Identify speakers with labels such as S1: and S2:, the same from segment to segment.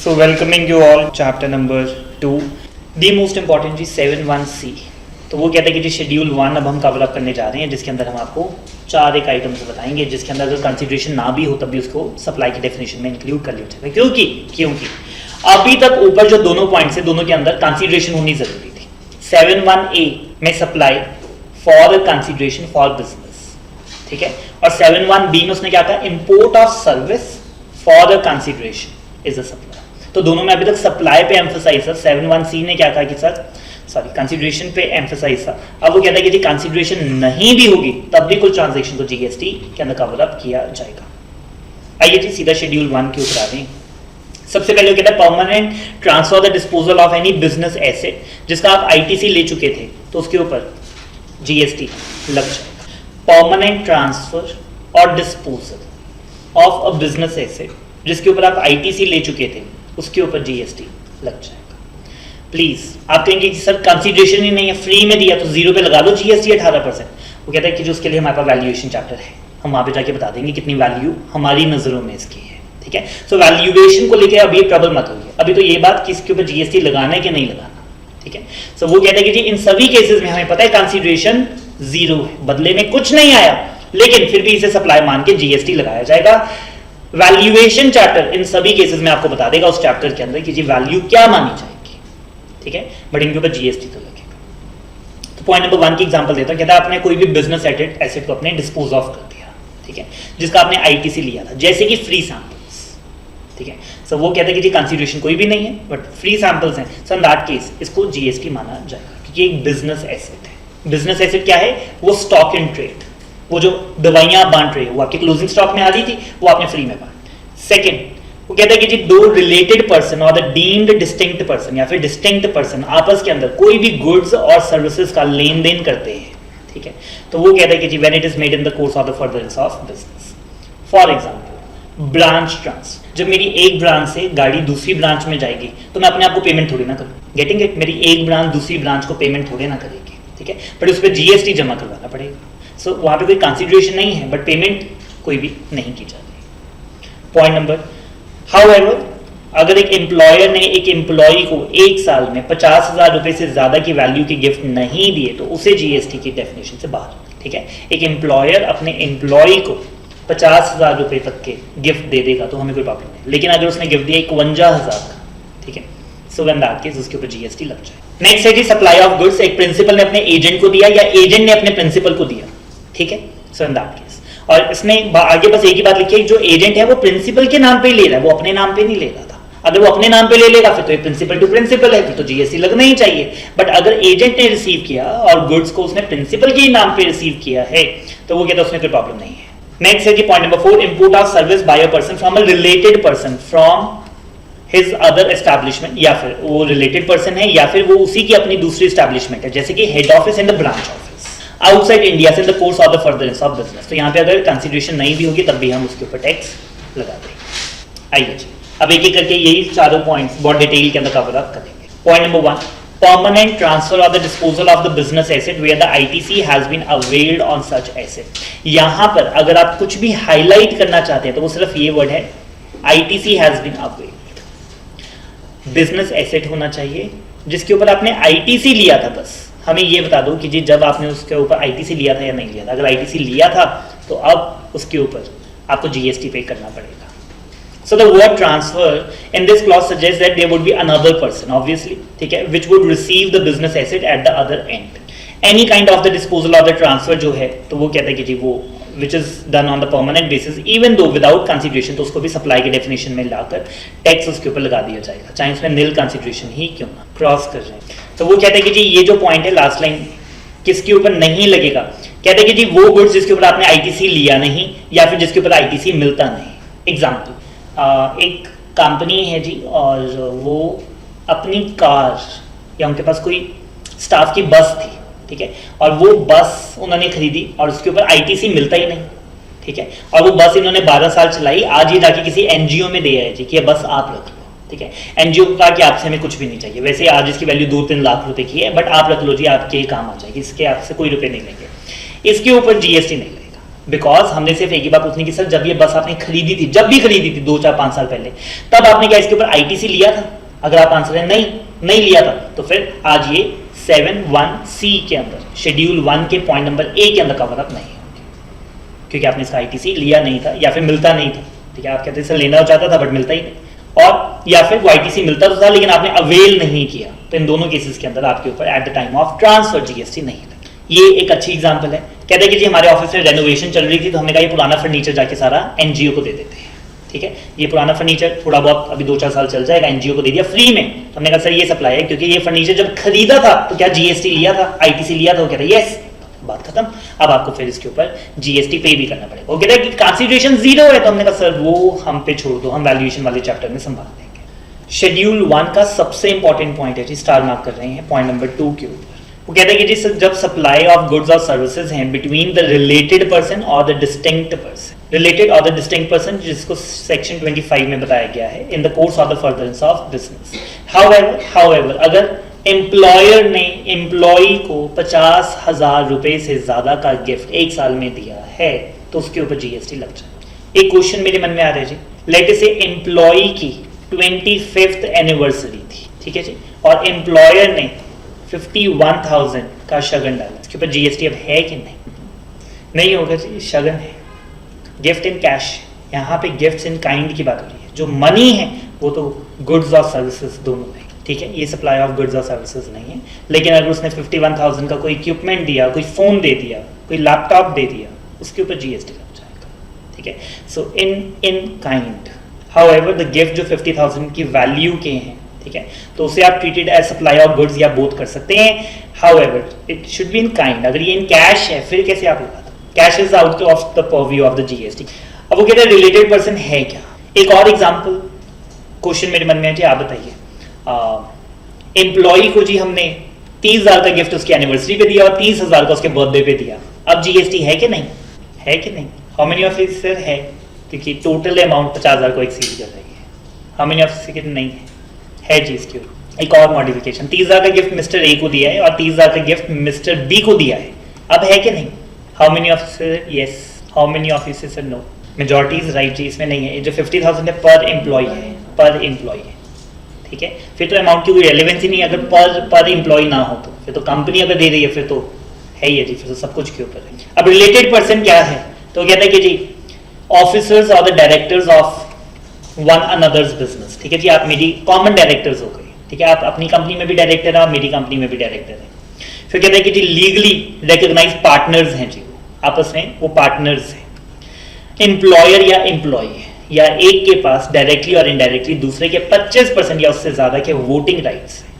S1: So welcoming you all, chapter number 2, the most important ji 7.1c। तो वो कहता है कि जी शेड्यूल 1 अब हम कवर अप करने जा रहे हैं, जिसके अंदर हम आपको 4 एक आइटम्स बताएंगे, जिसके अंदर अगर कंसिडरेशन ना भी हो तब भी उसको सप्लाई की डेफिनेशन में इंक्लूड कर लिया जाएगा। क्योंकि अभी तक ऊपर जो दोनों पॉइंट्स है, दोनों के अंदर कंसिडरेशन होनी जरूरी थी। 7.1a में supply for consideration for business, ठीक है, और 7.1b में उसने क्या कहा, import of service for consideration is a supply. तो दोनों में अभी तक सप्लाई पे एम्फसाइज था। 7.1c ने क्या कहा कि सर कंसिडरेशन पे एम्फसाइज था। अब वो कहता है कि जी कंसिडरेशन नहीं भी होगी तब भी कुल ट्रांजैक्शन को जीएसटी के अंदर कवर अप किया जाएगा। आइए जी सीधा शेड्यूल 1 के ऊपर आ रहे हैं। सबसे पहले वो कहता है permanent transfer the disposal of any business asset, जिसका आप आईटीसी ले चुके थे तो उसके ऊपर जीएसटी लग जाएगा। परमानेंट ट्रांसफर और disposal of a business asset, जिसके ऊपर आप आईटीसी ले चुके थे, उसके ऊपर जीएसटी लग जाएगा। प्लीज आप कहेंगे कि सर कंसीडरेशन ही नहीं है, फ्री में दिया तो 0 पे लगा लो जीएसटी 18%। वो कहता है कि जो उसके लिए हमारे पास वैल्यूएशन चैप्टर है, हम वहां पे जाके बता देंगे कितनी वैल्यू हमारी नजरों में इसकी है, ठीक है। सो वैल्यूएशन को लेकर अभी ट्रबल मत होगी, अभी तो ये बात कि इसके ऊपर जीएसटी लगाना है कि नहीं लगाना, ठीक है। सो वो कहता है कि जी इन सभी केसेस में हमें पता है कंसीडरेशन 0 है, बदले में कुछ नहीं आया, लेकिन फिर भी इसे सप्लाई मान के जीएसटी लगाया जाएगा। वैल्यूएशन चैप्टर इन सभी केसेस में आपको बता देगा उस चैप्टर के अंदर कि जी वैल्यू क्या मानी जाएगी, ठीक है, बट इनके ऊपर जीएसटी तो लगेगा। तो पॉइंट नंबर 1 की एग्जांपल देता हूं। कहता है आपने कोई भी बिजनेस एसेट को अपने डिस्पोज ऑफ कर दिया, ठीक है, जिसका आपने आईटीसी लिया था, जैसे कि फ्री सैंपल्स, ठीक है। सो वो कहता है कि जी कंसीडरेशन कोई भी नहीं है बट फ्री सैंपल्स हैं, सो इन दैट केस इसको जीएसटी माना जाएगा क्योंकि एक बिजनेस एसेट है। बिजनेस एसेट क्या है, वो स्टॉक इन ट्रेड, वो जो दवाइयां आप बांट रहे हो वो आपके क्लोजिंग स्टॉक में आ रही थी, वो आपने फ्री में बांट। सेकंड, वो कहता है कि जी दो रिलेटेड पर्सन और द डीम्ड डिस्टिंक्ट पर्सन या फिर डिस्टिंक्ट पर्सन आपस के अंदर कोई भी गुड्स और सर्विसेज का लेन देन करते हैं, ठीक है, तो वो कहता है कि जी when it is made in the course of the furtherance of business. For example branch transfer, जब मेरी एक ब्रांच से गाड़ी दूसरी ब्रांच में जाएगी तो मैं अपने आप को पेमेंट थोड़ी ना करूँ, गेटिंग इट, मेरी एक ब्रांच दूसरी ब्रांच को पेमेंट थोड़ी ना करेगी, ठीक है, बट उस पर जीएसटी जमा करवाना पड़ेगा। सो वहां पे कोई कंसीडरेशन नहीं है बट पेमेंट कोई भी नहीं की जाती। पॉइंट नंबर, हाउएवर अगर एक एम्प्लॉयर ने एक एम्प्लॉय को एक साल में 50,000 रुपए से ज्यादा की वैल्यू के गिफ्ट नहीं दिए तो उसे जीएसटी की डेफिनेशन से बाहर, ठीक है। एक एम्प्लॉयर अपने एम्प्लॉय को 50,000 रुपए तक के गिफ्ट दे देगा तो हमें कोई प्रॉब्लम नहीं, लेकिन अगर उसने गिफ्ट दिया 51,000 का, ठीक है, सो व्हेन दैट केस उसके ऊपर जीएसटी लग जाए। नेक्स्ट है जी सप्लाई ऑफ गुड्स, एक प्रिंसिपल ने अपने एजेंट को दिया या एजेंट ने अपने प्रिंसिपल को दिया, ठीक है, सो इन दैट केस, और इसने आगे बस एक ही बात लिखी है, जो एजेंट है वो प्रिंसिपल के नाम पे ही ले रहा है, वो अपने नाम पे नहीं ले रहा था। अगर वो अपने नाम पे ले लेगा फिर तो ये प्रिंसिपल टू प्रिंसिपल है, फिर तो जीएसटी लगना ही चाहिए, बट अगर एजेंट ने रिसीव किया और गुड्स को उसने प्रिंसिपल के नाम पे रिसीव किया है तो वो कहता है उसमें कोई प्रॉब्लम नहीं है। नेक्स्ट है जी point number 4, import of service by a person from a related person from his other establishment, या फिर वो रिलेटेड पर्सन है या फिर वो उसी की अपनी दूसरी एस्टैब्लिशमेंट है, जैसे कि head office and the branch office outside India से in the course of the furtherance of business. तो यहाँ पे अगर कंसीडरेशन नहीं भी होगी तब भी हम उसके ऊपर टैक्स लगा देंगे। आइए जी अब एक एक करके यही चारों पॉइंट्स बहुत डिटेल के अंदर कवर अप करेंगे। Point number 1, permanent transfer of the disposal of the business asset where the ITC has been availed on such asset. यहाँ पर अगर आप कुछ भी हाईलाइट करना चाहते हैं तो वो सिर्फ ये वर्ड है, ITC has been availed. Business asset होना चाहिए जिसके ऊपर आपने आईटीसी लिया था, बस हमें ये बता दो कि जी जब आपने उसके ऊपर आईटीसी लिया था या नहीं लिया था। अगर आईटीसी लिया था तो अब उसके ऊपर आपको जीएसटी पे करना पड़ेगा। So the word transfer in this clause suggests that there would be another person, obviously, ठीक है, which would receive the business asset at the other end. Any kind of the disposal or the transfer जो है तो वो कहता है कि जी वो which is done on the permanent basis, even though without consideration, तो उसको भी सप्लाई के डेफिनेशन में लाकर टैक्स उसके ऊपर लगा दिया जाएगा, चाहे उसमें नील कंसिडरेशन ही क्यों ना क्रॉस कर रहे हैं। तो वो कहता है कि जी ये जो पॉइंट है लास्ट लाइन किसके ऊपर नहीं लगेगा, कहते हैं कि जी वो गुड्स जिसके ऊपर आपने आईटीसी लिया नहीं या फिर जिसके ऊपर आईटीसी मिलता नहीं। एग्जाम्पल, एक कंपनी है जी और वो अपनी कार या उनके पास कोई स्टाफ की बस थी, ठीक है, और वो बस उन्होंने खरीदी और उसके ऊपर आईटीसी मिलता ही नहीं, ठीक है, और वो बस इन्होंने 12 साल चलाई, आज ये जाके किसी एनजीओ में दे आए जी कि ये बस आप रख लो, ठीक है। एनजीओ का कि आपसे हमें कुछ भी नहीं चाहिए, वैसे आज इसकी वैल्यू 2-3 लाख रुपए की है, बट आप रख लो जी, आपके काम आ जाएगी, इसके आपसे कोई रुपए नहीं लेंगे, इसके ऊपर जीएसटी नहीं लगेगा, बिकॉज हमने सिर्फ एक ही बात पूछनी कि सर जब ये बस आपने खरीदी थी, जब भी खरीदी थी 2-4-5 साल पहले, तब आपने क्या इसके ऊपर आईटीसी लिया था? अगर आप आंसर है नहीं लिया था, तो फिर आज ये 7(1)(c) के अंदर शेड्यूल 1 के पॉइंट नंबर ए के अंदर कवर अप नहीं होंगे, क्योंकि आपने इसका आईटीसी लिया नहीं था या फिर मिलता नहीं था। ठीक है, आप कहते सर लेना चाहता था बट मिलता ही नहीं, और या फिर वो आईटीसी मिलता तो था लेकिन आपने अवेल नहीं किया, तो इन दोनों केसेस के अंदर आपके ऊपर at the time of transfer GST नहीं लगी। ये एक अच्छी एग्जांपल है। कहते हैं कि जी हमारे ऑफिस में रेनोवेशन चल रही थी, तो हमने कहा ये पुराना फर्नीचर जाके सारा एनजीओ को दे देते हैं। ठीक है, ये पुराना फर्नीचर थोड़ा बहुत अभी 2-4 साल चल जाएगा, एनजीओ को दे दिया फ्री में। तो हमने कहा सर ये सप्लाई है, क्योंकि ये फर्नीचर जब खरीदा था तो क्या जीएसटी लिया था, आईटीसी लिया था? वो कहता है यस, बात खत्म। अब आपको फिर इसके ऊपर जीएसटी पे भी करना पड़ेगा। वो कहता है कि कंसीडरेशन 0 है, तो हमने कहा सर वो हम पे छोड़ दो, हम वैल्यूएशन वाले चैप्टर में संभाल लेंगे। शेड्यूल 1 का सबसे इंपॉर्टेंट पॉइंट है जी, स्टार मार्क कर रहे हैं पॉइंट नंबर 2 के ऊपर। वो कहते हैं कि जी जब सप्लाई ऑफ गुड्स और सर्विसेज हैं बिटवीन द रिलेटेड पर्सन और द डिस्टिंक्ट पर्सन, रिलेटेड और द डिस्टिंक्ट पर्सन, जिसको सेक्शन 25 में बताया गया है, इन the course of the furtherance of business. However अगर एम्प्लॉयर ने एम्प्लॉई को 50,000 रुपए से ज्यादा का गिफ्ट 1 साल में दिया है, तो उसके ऊपर जीएसटी लग जाए। एक क्वेश्चन मेरे मन में आ रहा है जी, लेट से एम्प्लॉई की 25th एनिवर्सरी थी, ठीक है जी, और एम्प्लॉयर ने 51,000 का शगन डाला, इसके ऊपर जीएसटी अब है कि नहीं होगा जी, शगन है, गिफ्ट इन कैश। यहाँ पे गिफ्ट्स इन काइंड की बात हो रही है, जो मनी है वो तो गुड्स और सर्विसेज दोनों है। ठीक है, ये सप्लाई ऑफ गुड्स और सर्विसेज नहीं है, लेकिन अगर उसने 51,000 का कोई इक्विपमेंट दिया, कोई फोन दे दिया, कोई लैपटॉप दे दिया, उसके ऊपर जीएसटी लग जाएगा। ठीक है, so in kind. However the gift जो 50,000 की वैल्यू के हैं, ठीक है, तो उसे आप treated as supply of goods या बोथ कर सकते हैं। However it should be in kind. अगर ये इन कैश है फिर कैसे आप लगा दो, cash is out of the purview of the GST. अब वो कहते हैं रिलेटेड पर्सन है क्या? एक और एग्जांपल क्वेश्चन मेरे मन में है जी, आप बताइए। एम्प्लॉय को जी हमने 30,000 का गिफ्ट उसकी एनिवर्सरी पे दिया और 30,000 का उसके बर्थडे पे दिया, अब जीएसटी है कि नहीं? है कि नहीं? How many of it sir है? क्योंकि टोटल अमाउंट 50,000 को एक्सीड कर रही है। हाउ मेनी ऑफ इट नहीं है जी? इसके एक और मॉडिफिकेशन, 30,000 का गिफ्ट मिस्टर ए को दिया है और 30,000 का गिफ्ट मिस्टर बी को दिया है, अब है कि नहीं? How many of sir yes, how many of it sir no? Majority is right जी, इसमें नहीं है। जो 50,000 है पर एम्प्लॉय है, पर एम्प्लॉय है। ठीक है, फिर तो अमाउंट की कोई रेलेवेंस ही नहीं, अगर पर एम्प्लॉय ना हो तो फिर तो कंपनी अगर दे रही है फिर तो है ही है जी, फिर तो सब कुछ के ऊपर है। अब रिलेटेड पर्सन क्या है? तो कहता है कि जी ऑफिसर्स और the directors of one another's business. ठीक है जी, आप मेरी कॉमन डायरेक्टर्स हो गए। ठीक है, आप अपनी कंपनी में भी डायरेक्टर हैं और मेरी कंपनी में भी डायरेक्टर हैं। फिर कहते हैं कि जी लीगली रिकॉग्नाइज पार्टनर्स हैं जी, आपस में वो पार्टनर्स हैं। एम्प्लॉयर या एम्प्लॉय या एक के पास डायरेक्टली और इनडायरेक्टली दूसरे के 25% या उससे ज्यादा के वोटिंग राइट्स हैं,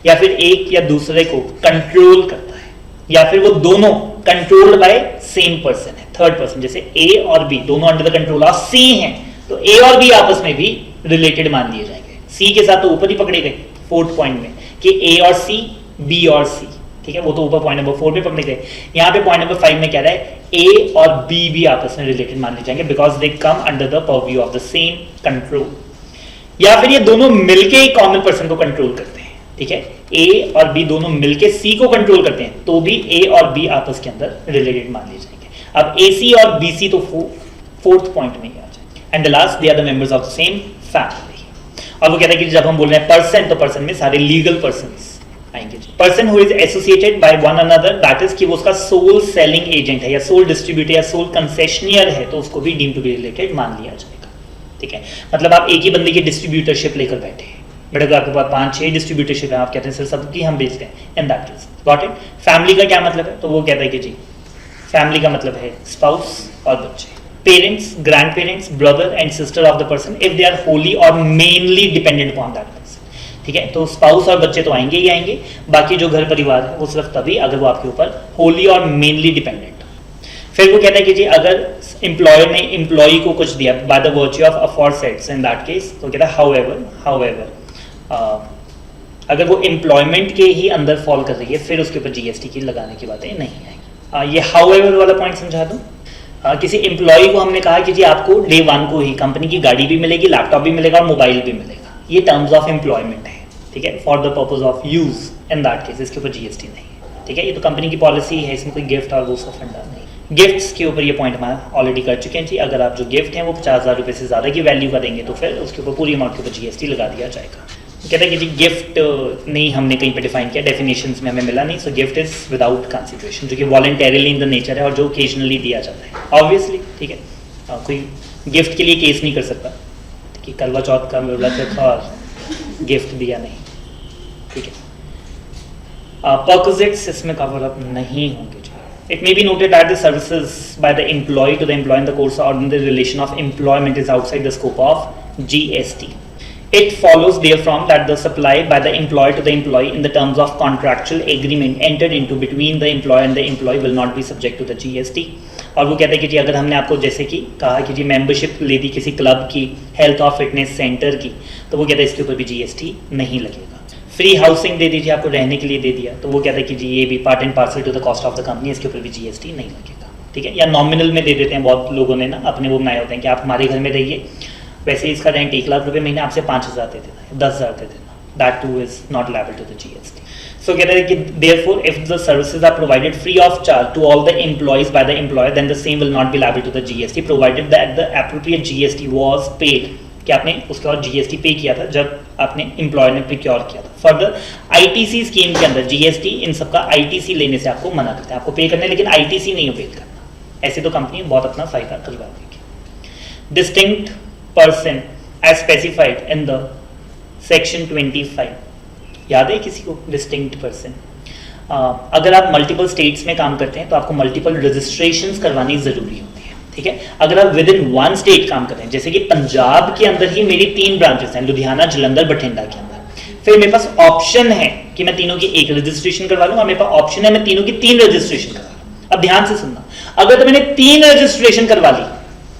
S1: या फिर एक या दूसरे को कंट्रोल करता है, या फिर वो दोनों कंट्रोल्ड बाय सेम पर्सन है, थर्ड पर्सन। जैसे ए और बी दोनों अंडर द कंट्रोल ऑफ सी हैं, तो ए और बी आपस में भी रिलेटेड मान लिए जाएंगे। सी के साथ तो ऊपर ही पकड़े गए 4th पॉइंट में कि ए और सी, बी और सी। ठीक है, वो तो ऊपर पॉइंट नंबर 4 पे पकड़े गए। यहाँ पे पॉइंट नंबर 5 में क्या रहा है, ए और बी भी आपस में रिलेटेड मान लिए जाएंगे because they come under the purview of the same control. या फिर ये दोनों मिलके एक कॉमन पर्सन को कंट्रोल करते हैं। ठीक है, ए और बी दोनों मिलके सी को कंट्रोल करते हैं, तो भी ए और बी आपस के अंदर रिलेटेड मान लिए जाएंगे। अब ए सी और बी सी तो 4th पॉइंट में ही आ जाए। And the last, they are the members of the same family. और वो कहता है कि जब हम बोल रहे हैं पर्सन, तो पर्सन में सारे लीगल पर्सन्स आएंगे। Person who is associated by one another, that is कि वो उसका सोल सेलिंग एजेंट है या सोल डिस्ट्रीब्यूटर या सोल कंसेशनियर है, तो उसको भी डीम टू बी रिलेटेड मान लिया जाएगा। ठीक है, मतलब आप एक ही बंदे की डिस्ट्रीब्यूटरशिप लेकर बैठे हैं, बट अगर आपके पास 5-6 डिस्ट्रीब्यूटरशिप है, आप कहते हैं सर सबकी हम बेचते हैं, इन that case got it. Family का क्या मतलब है? तो वो कहता है कि जी फैमिली का मतलब है स्पाउस और बच्चे, parents, grandparents, brother and sister of the person if they are wholly or mainly dependent upon that person. ठीक है, तो स्पाउस और बच्चे तो आएंगे ही आएंगे, बाकी जो घर परिवार है वो सिर्फ तभी अगर वो आपके ऊपर होली और मेनली डिपेंडेंट। फिर वो कहता है कि जी अगर एम्प्लॉयर ने एम्प्लॉय को कुछ दिया by the virtue of aforesaid, in that case तो कहता है हाउएवर अगर वो एम्प्लॉयमेंट के ही अंदर फॉल कर रही है, फिर उसके ऊपर जीएसटी की लगाने की बातें नहीं आएगी। ये हाउएवर वाला पॉइंट समझा दूं। किसी एम्प्लॉय को हमने कहा कि जी आपको डे 1 को ही कंपनी की गाड़ी भी मिलेगी, लैपटॉप भी मिलेगा और मोबाइल भी मिलेगा, ये टर्म्स ऑफ एम्प्लॉयमेंट है। ठीक है, for the purpose of use, in that case इसके ऊपर जीएसटी नहीं है। ठीक है, ये तो कंपनी की पॉलिसी है, इसमें कोई गिफ्ट और वो सब फंडा नहीं। गिफ्ट्स के ऊपर ये पॉइंट हमारा ऑलरेडी कर चुके हैं जी। अगर आप जो गिफ्ट हैं वो 50,000 रुपये से ज़्यादा की वैल्यू का देंगे तो फिर उसके ऊपर पूरी अमाउंट के ऊपर जीएसटी लगा दिया जाएगा। कहते हैं कि जी गिफ्ट नहीं हमने कहीं पे डिफाइन किया, डेफिनेशंस में हमें मिला नहीं। सो गिफ्ट इज विदाउट कंसिडरेशन, जो कि वॉलंटरीली इन द नेचर है और जो ओकेजनली दिया जाता है ऑब्वियसली, ठीक है। कोई गिफ्ट के लिए केस नहीं कर सकता कि करवा चौथ का व्रत रखा और गिफ्ट दिया नहीं, ठीक है। परक्विजिट्स इसमें कवर अप नहीं होंगे। It may be noted that the services by the employee to the employee in the course or in the relation of employment is outside the scope of GST. It follows therefrom that the supply by the employer to the employee in the terms of contractual agreement entered into between the employer and the employee will not be subject to the GST. और वो कहते हैं कि जी अगर हमने आपको जैसे कि कहा कि जी मेंबरशिप ले दी किसी क्लब की, हेल्थ और फिटनेस सेंटर की, तो वो कहते हैं इसके ऊपर भी जीएसटी नहीं लगेगा। फ्री हाउसिंग दे दीजिए, आपको रहने के लिए दे दिया, तो वो कहता है कि जी ये भी part and parcel to the cost of the company, इसके ऊपर भी जीएसटी नहीं लगेगा, ठीक है। या नॉमिनल में दे देते हैं, बहुत लोगों ने ना अपने वो बनाए होते हैं कि आप हमारे घर में रहिए, वैसे इसका रेंट 1 लाख रुपये महीने, आपसे 5,000 दे देना, 10,000 दे देना, that too is not liable to the GST. So कहते हैं कि therefore if the services are provided free of charge to all the employees by the employer then the same will not be liable to the GST provided that the appropriate GST was paid, कि आपने उसके बाद GST पे किया था जब आपने employer ने प्रिक्योर किया था। फर्दर आईटीसी स्कीम के अंदर जीएसटी इन सबका आईटीसी लेने से आपको मना करते हैं, आपको पे करना है लेकिन आईटीसी नहीं पे करना, ऐसे तो कंपनी बहुत अपना फायदा करवा देगी। Distinct person as specified in the section 25, याद है किसी को डिस्टिंक्ट पर्सन? अगर आप मल्टीपल स्टेट्स में काम करते हैं तो आपको मल्टीपल रजिस्ट्रेशंस करवानी जरूरी होती है, ठीक है। अगर आप विद इन वन स्टेट काम कर रहे हैं, जैसे कि पंजाब के अंदर ही मेरी 3 ब्रांचेस हैं, लुधियाना, जलंधर, बठिंडा के अंदर, फिर मेरे पास ऑप्शन है कि मैं तीनों की एक रजिस्ट्रेशन करवा लूं और मेरे पास ऑप्शन है मैं तीनों की 3 रजिस्ट्रेशन करवा लूं। अब ध्यान से सुनना, अगर तो मैंने 3 रजिस्ट्रेशन करवा ली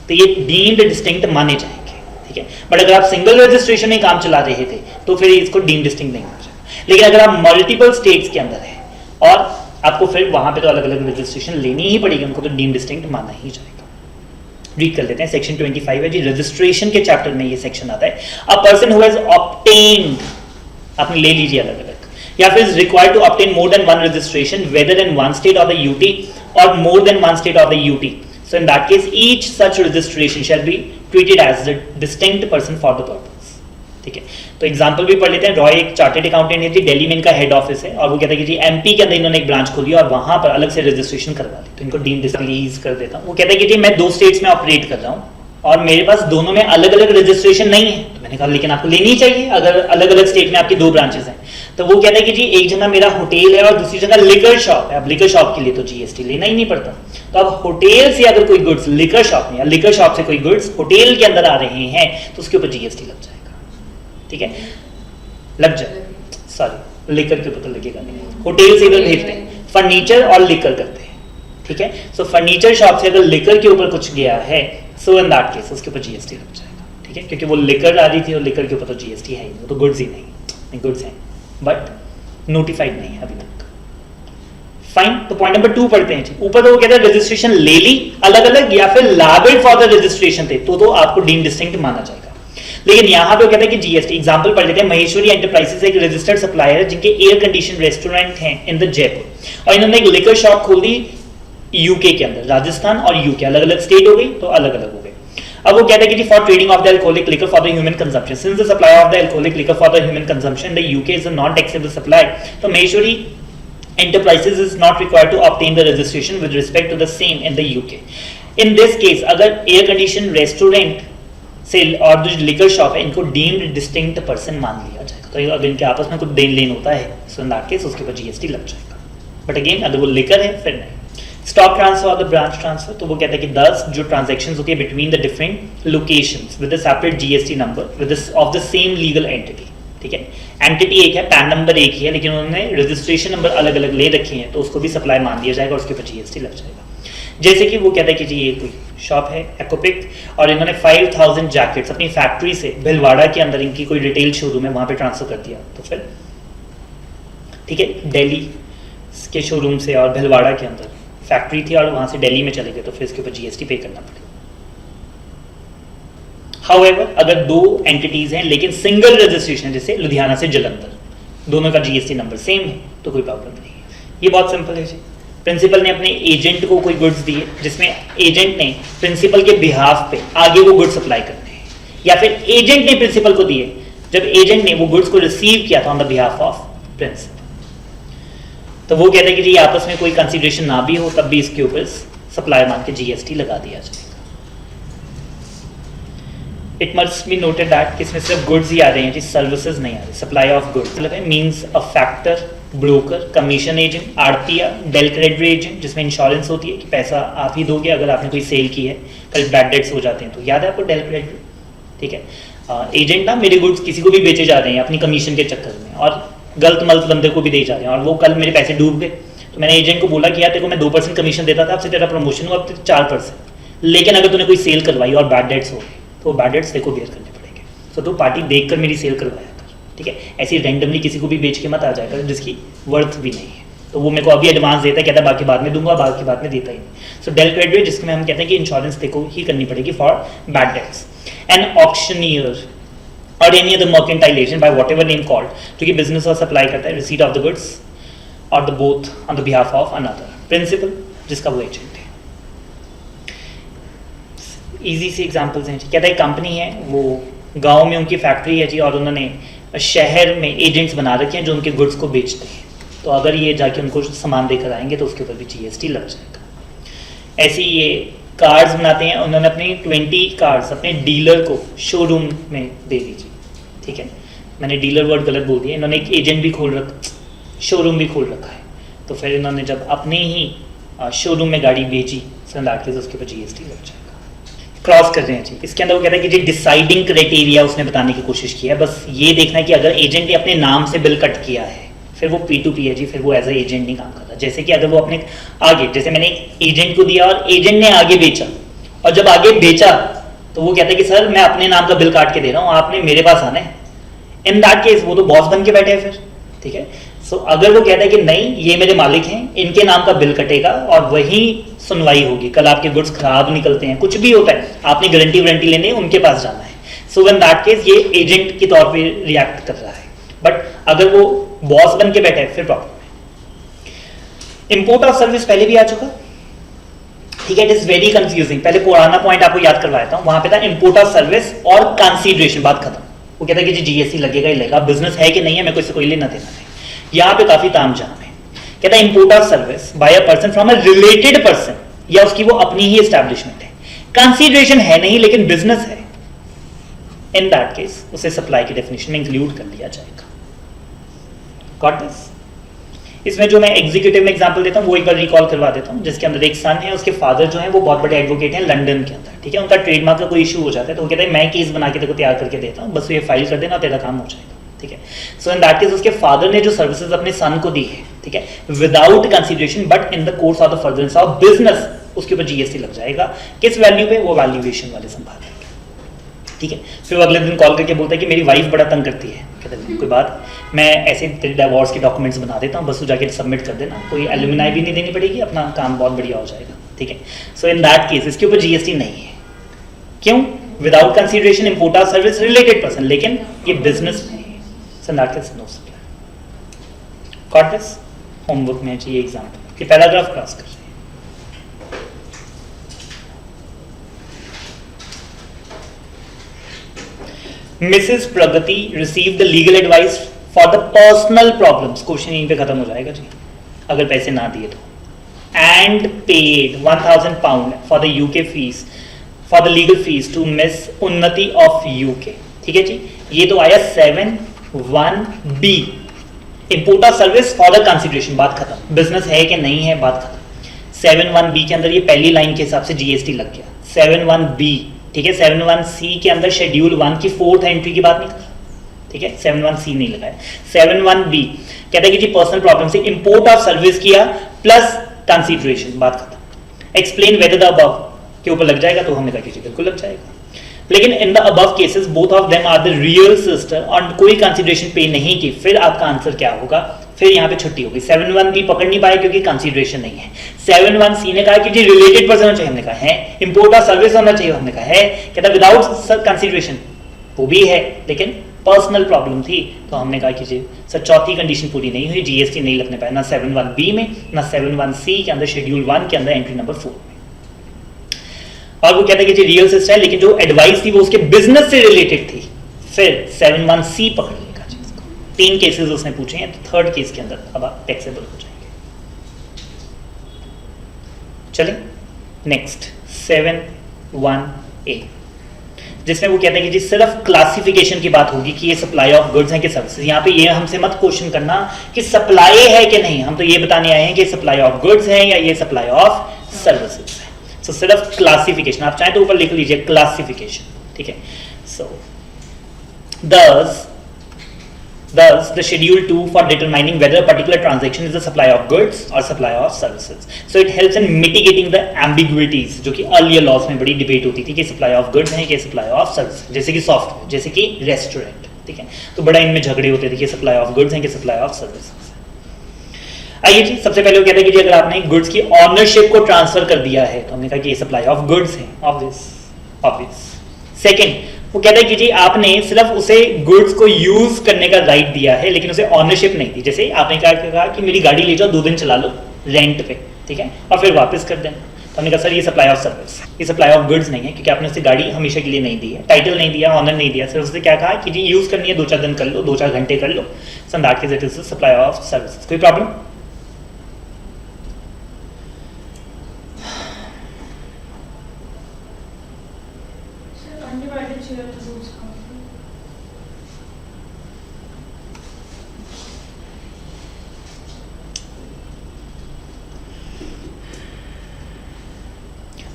S1: तो ये डीम्ड डिस्टिंक्ट माने जाएंगे, ठीक है। बट अगर आप सिंगल रजिस्ट्रेशन में काम चला रहे थे तो फिर इसको डीम्ड डिस्टिंक्ट नहीं माना जाएगा। लेकिन अगर आप मल्टीपल स्टेट्स के अंदर है और आपको फिर वहां पे तो अलग अलग रजिस्ट्रेशन लेनी ही पड़ेगी, उनको तो डीम्ड डिस्टिंक्ट माना ही जाएगा। रीड कर लेते हैं, सेक्शन 25 है जी, रजिस्ट्रेशन के चैप्टर में ये सेक्शन आता है। A person who has obtained, आपने ले लीजिए अलग अलग, या फिर is required to obtain more than one registration whether in one state of the UT or more than one state of the UT, so in that case each such registration shall be treated as a distinct person for the purpose, ठीक है। तो example भी पढ़ लेते हैं। रॉय एक chartered accountant है जी, दिल्ली में इनका हेड ऑफिस है और वो कहता है कि जी एमपी के अंदर इन्होंने एक ब्रांच खोली और वहां पर अलग से रजिस्ट्रेशन करवा दी, तो इनको डीम्ड डिस्टिंक्ट कर देता हूं। वो कहता है कि जी मैं 2 स्टेट्स में ऑपरेट कर रहा हूं और मेरे पास दोनों में अलग अलग रजिस्ट्रेशन नहीं है, तो मैंने कहा लेकिन आपको लेनी चाहिए अगर अलग अलग स्टेट में आपकी 2 ब्रांचेस हैं। तो वो कहता है कि जी एक जगह मेरा होटल है और दूसरी जगह लिकर शॉप है, अब लिकर शॉप के लिए तो जीएसटी लेना ही नहीं पड़ता। तो अब होटल से अगर कोई गुड्स लिकर शॉप में या लिकर शॉप से कोई गुड्स होटल के अंदर आ रहे हैं तो उसके ऊपर जीएसटी लग जाएगा, ठीक है, लग जाए, सॉरी लिकर के ऊपर तो लगेगा नहीं, होटल से इधर भेजते हैं, फर्नीचर और लिकर करते हैं, ठीक है। सो फर्नीचर शॉप से अगर लिकर के ऊपर कुछ गया है, सो इन दैट केस उसके ऊपर जीएसटी लग जाएगा, ठीक है, क्योंकि वो लिकर आ रही थी और लिकर के ऊपर तो जीएसटी है ही, वो तो गुड्स ही नहीं, गुड्स हैं बट नोटिफाइड नहीं है अभी तक। फाइन, तो पॉइंट नंबर 2 पढ़ते हैं। ऊपर तो वो कहता है रजिस्ट्रेशन ले ली अलग अलग या फिर लायबल फॉर द रजिस्ट्रेशन थे तो आपको डीम्ड डिस्टिंक्ट माना जाएगा। लेकिन यहां पे वो कहता है कि जीएसटी, एग्जांपल पढ़ लेते हैं। महेश्वरी एंटरप्राइजेस एक रजिस्टर्ड सप्लायर है जिनके एयर कंडीशन रेस्टोरेंट हैं इन द जयपुर और इन्होंने एक लिकर शॉप खोल दी यूके के अंदर, राजस्थान और यूके अलग अलग स्टेट हो गई तो अलग अलग हो गए। अब वो कहता है कि for trading of the alcoholic liquor for the human consumption, since the supply of the alcoholic liquor for the human consumption the UK is a non taxable supply, तो Maheshwari enterprises is not required to obtain the registration with respect to the same in the UK. In this case, अगर air condition restaurant से और जो liquor shop है इनको deemed distinct person मान लिया जाएगा, तो अगर इनके आपस में कुछ देन लेन होता है सो इन दैट केस उसके ऊपर जीएसटी लग जाएगा। बट अगेन अगर वो लिकर है फिर नहीं। स्टॉक ट्रांसफर और द ब्रांच ट्रांसफर, तो वो कहता है कि 10 जो ट्रांजेक्शन्स होती है between the different locations with a separate GST number with of the same legal entity, ठीक है। एंटिटी एक है, पैन नंबर एक ही है, लेकिन उन्होंने रजिस्ट्रेशन नंबर अलग अलग ले रखे हैं तो उसको भी सप्लाई मान दिया जाएगा और उसके ऊपर जीएसटी लग जाएगा। जैसे कि वो कहता है कि जी ये कोई शॉप है एकोपिक और इन्होंने 5000 जैकेट्स अपनी फैक्ट्री से भिलवाड़ा के अंदर इनकी कोई रिटेल शोरूम है वहां पे ट्रांसफर कर दिया, तो फिर ठीक है दिल्ली के शोरूम से और भिलवाड़ा के अंदर फैक्ट्री थी और वहां से दिल्ली में चले गए तो फिर इसके ऊपर जीएसटी पे करना पड़ेगा। However, अगर 2 एंटिटीज हैं लेकिन सिंगल रजिस्ट्रेशन है जैसे लुधियाना से जलंधर, दोनों का जीएसटी नंबर सेम है तो कोई प्रॉब्लम नहीं है। ये बहुत सिंपल है जी। प्रिंसिपल ने अपने एजेंट को कोई गुड्स दिए जिसमें एजेंट ने प्रिंसिपल के बिहाफ पे आगे वो गुड्स सप्लाई करने हैं, या फिर एजेंट ने प्रिंसिपल को दिए जब एजेंट ने वो गुड्स को रिसीव किया था on the behalf of principal. तो वो कहते हैं कि जी आपस में कोई कंसीडरेशन ना भी हो तब भी इसके ऊपर सप्लाई मान के जीएसटी लगा दिया जाएगा। It must be noted that कि इसमें सिर्फ गुड्स ही आ रहे हैं जी, सर्विसेज नहीं आ रही। सप्लाई ऑफ गुड्स मतलब है means a factor, broker, commission agent, आड़तिया, डेल क्रेडिट एजेंट जिसमें इंश्योरेंस होती है कि पैसा आप ही दोगे अगर आपने कोई सेल की है, कल बैड डेट्स हो जाते हैं तो याद है आपको डेल क्रेडिट, ठीक है। एजेंट ना मेरे गुड्स किसी को भी बेचे जा रहे हैं अपनी कमीशन के चक्कर में और गलत मलत बंदे को भी दे जा रहे हैं और वो कल मेरे पैसे डूब गए, तो मैंने एजेंट को बोला कि यार तेरे को मैं 2% कमीशन देता था, अब से तेरा प्रमोशन हुआ, अब तेरे 4%, लेकिन अगर तूने कोई सेल करवाई और बैड डेट्स हो गए तो बैड डेट्स तेरे को बेयर करने पड़ेंगे, तो तू पार्टी देखकर मेरी सेल करवाया कर, ठीक है। ऐसे रैंडमली किसी को भी बेच के मत आ जाएगा जिसकी वर्थ भी नहीं है, तो वो मेरे को अभी एडवांस देता है, कहता है बाकी बाद में दूंगा, बाकी बाद में देता ही नहीं। सो डेल क्रेडिट जिसमें हम कहते हैं कि इंश्योरेंस देखो ही करनी पड़ेगी for bad debts. An auctioneer or any other mercantile agent by whatever name called, जो कि बिजनेस और सप्लाई करता है, receipt of the goods or the both on the behalf of another principal जिसका वो एजेंट है। इजी सी examples हैं। कहता है कंपनी है, वो गांव में उनकी फैक्ट्री है जी और उन्होंने शहर में एजेंट्स बना रखे हैं जो उनके गुड्स को बेचते हैं, तो अगर ये जाके उनको सामान देकर आएंगे तो उसके ऊपर भी जीएसटी लग जाएगा। ऐसे ही ये कार्ड्स बनाते हैं, उन्होंने अपने 20 कार्ड्स अपने डीलर को शोरूम में दे दीजिए, ठीक है। मैंने डीलर वर्ड गलत बोल दिया, इन्होंने एक एजेंट भी खोल रखा, शोरूम भी खोल रखा है, तो फिर इन्होंने जब अपने ही शोरूम में गाड़ी बेची तो उसके ऊपर जीएसटी लग जाएगा। क्रॉस कर रहे हैं जी, इसके अंदर वो कहता है कि जी डिसाइडिंग क्राइटेरिया उसने बताने की कोशिश की है, बस ये देखना है कि अगर एजेंट ने अपने नाम से बिल कट किया है फिर वो P2P है जी, फिर वो एज ए एजेंट नहीं काम करता। जैसे कि अगर वो अपने आगे, जैसे मैंने एजेंट को दिया और एजेंट ने आगे बेचा, और जब आगे बेचा तो वो कहता है कि सर मैं अपने नाम का बिल काट के दे रहा हूँ, आपने मेरे पास आना है। इन दैट केस वो तो बॉस बन के बैठे हैं फिर, ठीक है। सो अगर वो कहता है कि नहीं ये मेरे मालिक हैं, इनके नाम का बिल कटेगा और वही सुनवाई होगी, कल आपके गुड्स खराब निकलते हैं, कुछ भी होता है, आपने गारंटी वारंटी लेने उनके पास जाना है। सो इन दैट केस ये एजेंट के तौर पे रिएक्ट कर रहा है, बट अगर वो बॉस बन के बैठे फिर प्रॉब्लम है। इंपोर्ट ऑफ सर्विस पहले भी आ चुका, ठीक है। It is very confusing. पहले पुराना पॉइंट आपको याद करवाया था, वहां पे था इंपोर्ट ऑफ सर्विस और कंसीडरेशन, बात खत्म। वो कहता है कि जी जीएसटी लगेगा ही लगेगा, बिजनेस है कि नहीं है, मेरे को इससे कोई लेना देना नहीं। यहाँ पे काफी तामझाम है। कहता है import of service by a person from a related person, या उसकी वो अपनी ही एस्टैब्लिशमेंट है, कंसीडरेशन है नहीं लेकिन बिजनेस है, इन दैट केस उसे सप्लाई की डेफिनेशन में इंक्लूड कर लिया जाएगा। Got this? इसमें जो मैं एग्जीक्यूटिव में एग्जांपल देता हूँ वो एक बार रिकॉल करवा देता हूँ, जिसके अंदर एक सन है, उसके फादर जो है वो बहुत बड़े एडवोकेट हैं लंदन के अंदर, ठीक है। उनका ट्रेडमार्क का कोई इशू हो जाता है तो वो कहते हैं मैं केस बना के तेरे को तैयार करके देता हूँ, बस ये फाइल कर देना, तेरा काम हो जाएगा, ठीक है। सो इन दैट केस उसके फादर ने जो सर्विसेज अपने सन को दी है, ठीक है, without consideration but in the course of the furtherance of business, उसके ऊपर जीएसटी लग जाएगा। किस वैल्यू पे? वो वैल्यूएशन वाले संभालेंगे, ठीक है। फिर वो अगले दिन कॉल करके बोलता है कि मेरी वाइफ बड़ा तंग करती है। कहते हैं कोई बात, मैं ऐसे डिवोर्स के डॉक्यूमेंट्स बना देता हूँ, बस तू जाके सबमिट कर देना, कोई एल्यूमिनाई भी नहीं देनी पड़ेगी, अपना काम बहुत बढ़िया हो जाएगा, ठीक है। सो इन दैट केस इसके ऊपर जीएसटी नहीं है। क्यों? Without consideration import of service related person, लेकिन ये बिजनेस में है, so in that case no supply. Got this? Homework में चाहिए एग्जाम्पल कि पैराग्राफ क्रॉस कर। Mrs. Pragati received the legal advice for the personal problems, question यहीं पे खत्म हो जाएगा जी अगर पैसे ना दिए तो, and paid 1000 pound for the UK fees, for the legal fees to Miss उन्नति of UK, ठीक है जी। ये तो आया 7(1)(b), import of service for the consideration, बात खत्म। बिजनेस है कि नहीं है, बात खत्म। 7(1)(b) के अंदर ये पहली लाइन के हिसाब से जीएसटी लग गया। 7(1)(b), ठीक है। 7(1)(c) के अंदर शेड्यूल 1 की 4th एंट्री की बात नहीं कर, ठीक है। 7(1)(c) नहीं लगाया। 7(1)(b) कहता है कि जी पर्सनल प्रॉब्लम से इंपोर्ट ऑफ सर्विस किया प्लस कंसीडरेशन, बात खत्म। एक्सप्लेन वेदर द अबव के ऊपर लग जाएगा, तो हमने कहा कि जी बिल्कुल लग जाएगा। लेकिन in the above cases both of them are the real sister और कोई कंसीडरेशन पे नहीं की, फिर आपका आंसर क्या होगा? फिर यहाँ पे छुट्टी होगी। 7(1)(b) पकड़ नहीं पाए क्योंकि कंसीडरेशन नहीं है। 7(1)(c) ने कहा कि जी रिलेटेड पर्सन होना चाहिए, हमने कहा है। इंपोर्ट ऑफ सर्विस होना चाहिए, हमने कहा है। कहता विदाउट कंसीडरेशन, वो भी है लेकिन पर्सनल प्रॉब्लम थी, तो हमने कहा कि जी सर चौथी कंडीशन पूरी नहीं हुई, जीएसटी नहीं लगने पाया ना 71B में ना 71C के अंदर, शेड्यूल 1 के अंदर एंट्री नंबर 4 में। और वो कहता है कि जी रियल सिस्टम है, लेकिन जो एडवाइस थी वो उसके बिजनेस से रिलेटेड थी, फिर 71C पकड़ लेगा जी इसको। 3 केसेस उसने पूछे हैं, तो थर्ड केस के अंदर अब आप टैक्सेबल हो जाएंगे। चलें नेक्स्ट 7(1)(a, जिसमें वो कहते हैं कि जी सिर्फ क्लासिफिकेशन की बात होगी कि ये सप्लाई ऑफ गुड्स हैं कि सर्विसेज। यहाँ पे ये हमसे मत क्वेश्चन करना कि सप्लाई है कि नहीं, हम तो ये बताने आए हैं कि सप्लाई ऑफ गुड्स है या ये सप्लाई ऑफ सर्विसेज है। सो सिर्फ क्लासिफिकेशन, आप चाहें तो ऊपर लिख लीजिए क्लासिफिकेशन, ठीक है। सो Thus, the schedule 2 for determining whether a particular transaction is a supply of goods or supply of services. So it helps in mitigating the ambiguities जो कि earlier laws में बड़ी debate होती थी कि supply of goods है कि supply of services, जैसे कि सॉफ्टवेयर, जैसे कि रेस्टोरेंट, ठीक है, तो बड़ा इनमें झगड़े होते थे कि supply of goods है कि supply of services। आइए जी, सबसे पहले वो कहते हैं कि अगर आपने गुड्स की ऑनरशिप को ट्रांसफर कर दिया है तो हमने कहा कि ये सप्लाई ऑफ गुड्स है, ऑब्वियस। सेकंड, वो कहता है कि जी आपने सिर्फ उसे गुड्स को यूज करने का राइट दिया है लेकिन उसे ऑनरशिप नहीं दी। जैसे आपने कहा कि मेरी गाड़ी ले जाओ 2 दिन चला लो रेंट पे, ठीक है, और फिर वापस कर देना, तो हमने कहा सर ये सप्लाई ऑफ सर्विस, ये सप्लाई ऑफ गुड्स नहीं है, क्योंकि आपने उसे गाड़ी हमेशा के लिए नहीं दी है, टाइटल नहीं दिया, ऑनर नहीं दिया, सिर्फ उससे क्या कहा कि जी यूज करनी है 2-4 दिन कर लो, 2-4 घंटे कर लो, so in that case it is supply of service. कोई problem?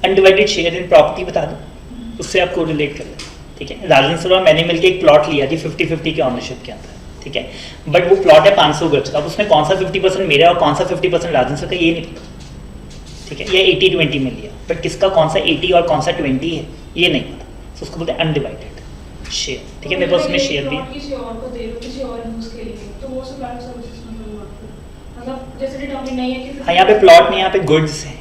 S1: Undivided share in property बता दो, उससे आपको रिलेट कर लें, ठीक है। राजन सर और मैंने मिलकर एक प्लॉट लिया जी 50-50 के ऑनरशिप के अंदर, ठीक है, बट वो प्लॉट है 500 गज का, अब उसमें कौन सा 50% मेरा और कौन सा 50% राजन सर का ये नहीं पता, ठीक है, ये 80-20 में लिया, बट किसका कौन सा 80 और कौन सा 20 है ये नहीं पता, तो उसको बोलते हैं अनडिवाइडेड शेयर, ठीक है। मेरे पास उसमें शेयर भी हाँ, यहाँ पे प्लॉट नहीं, यहाँ पे गुड्स है,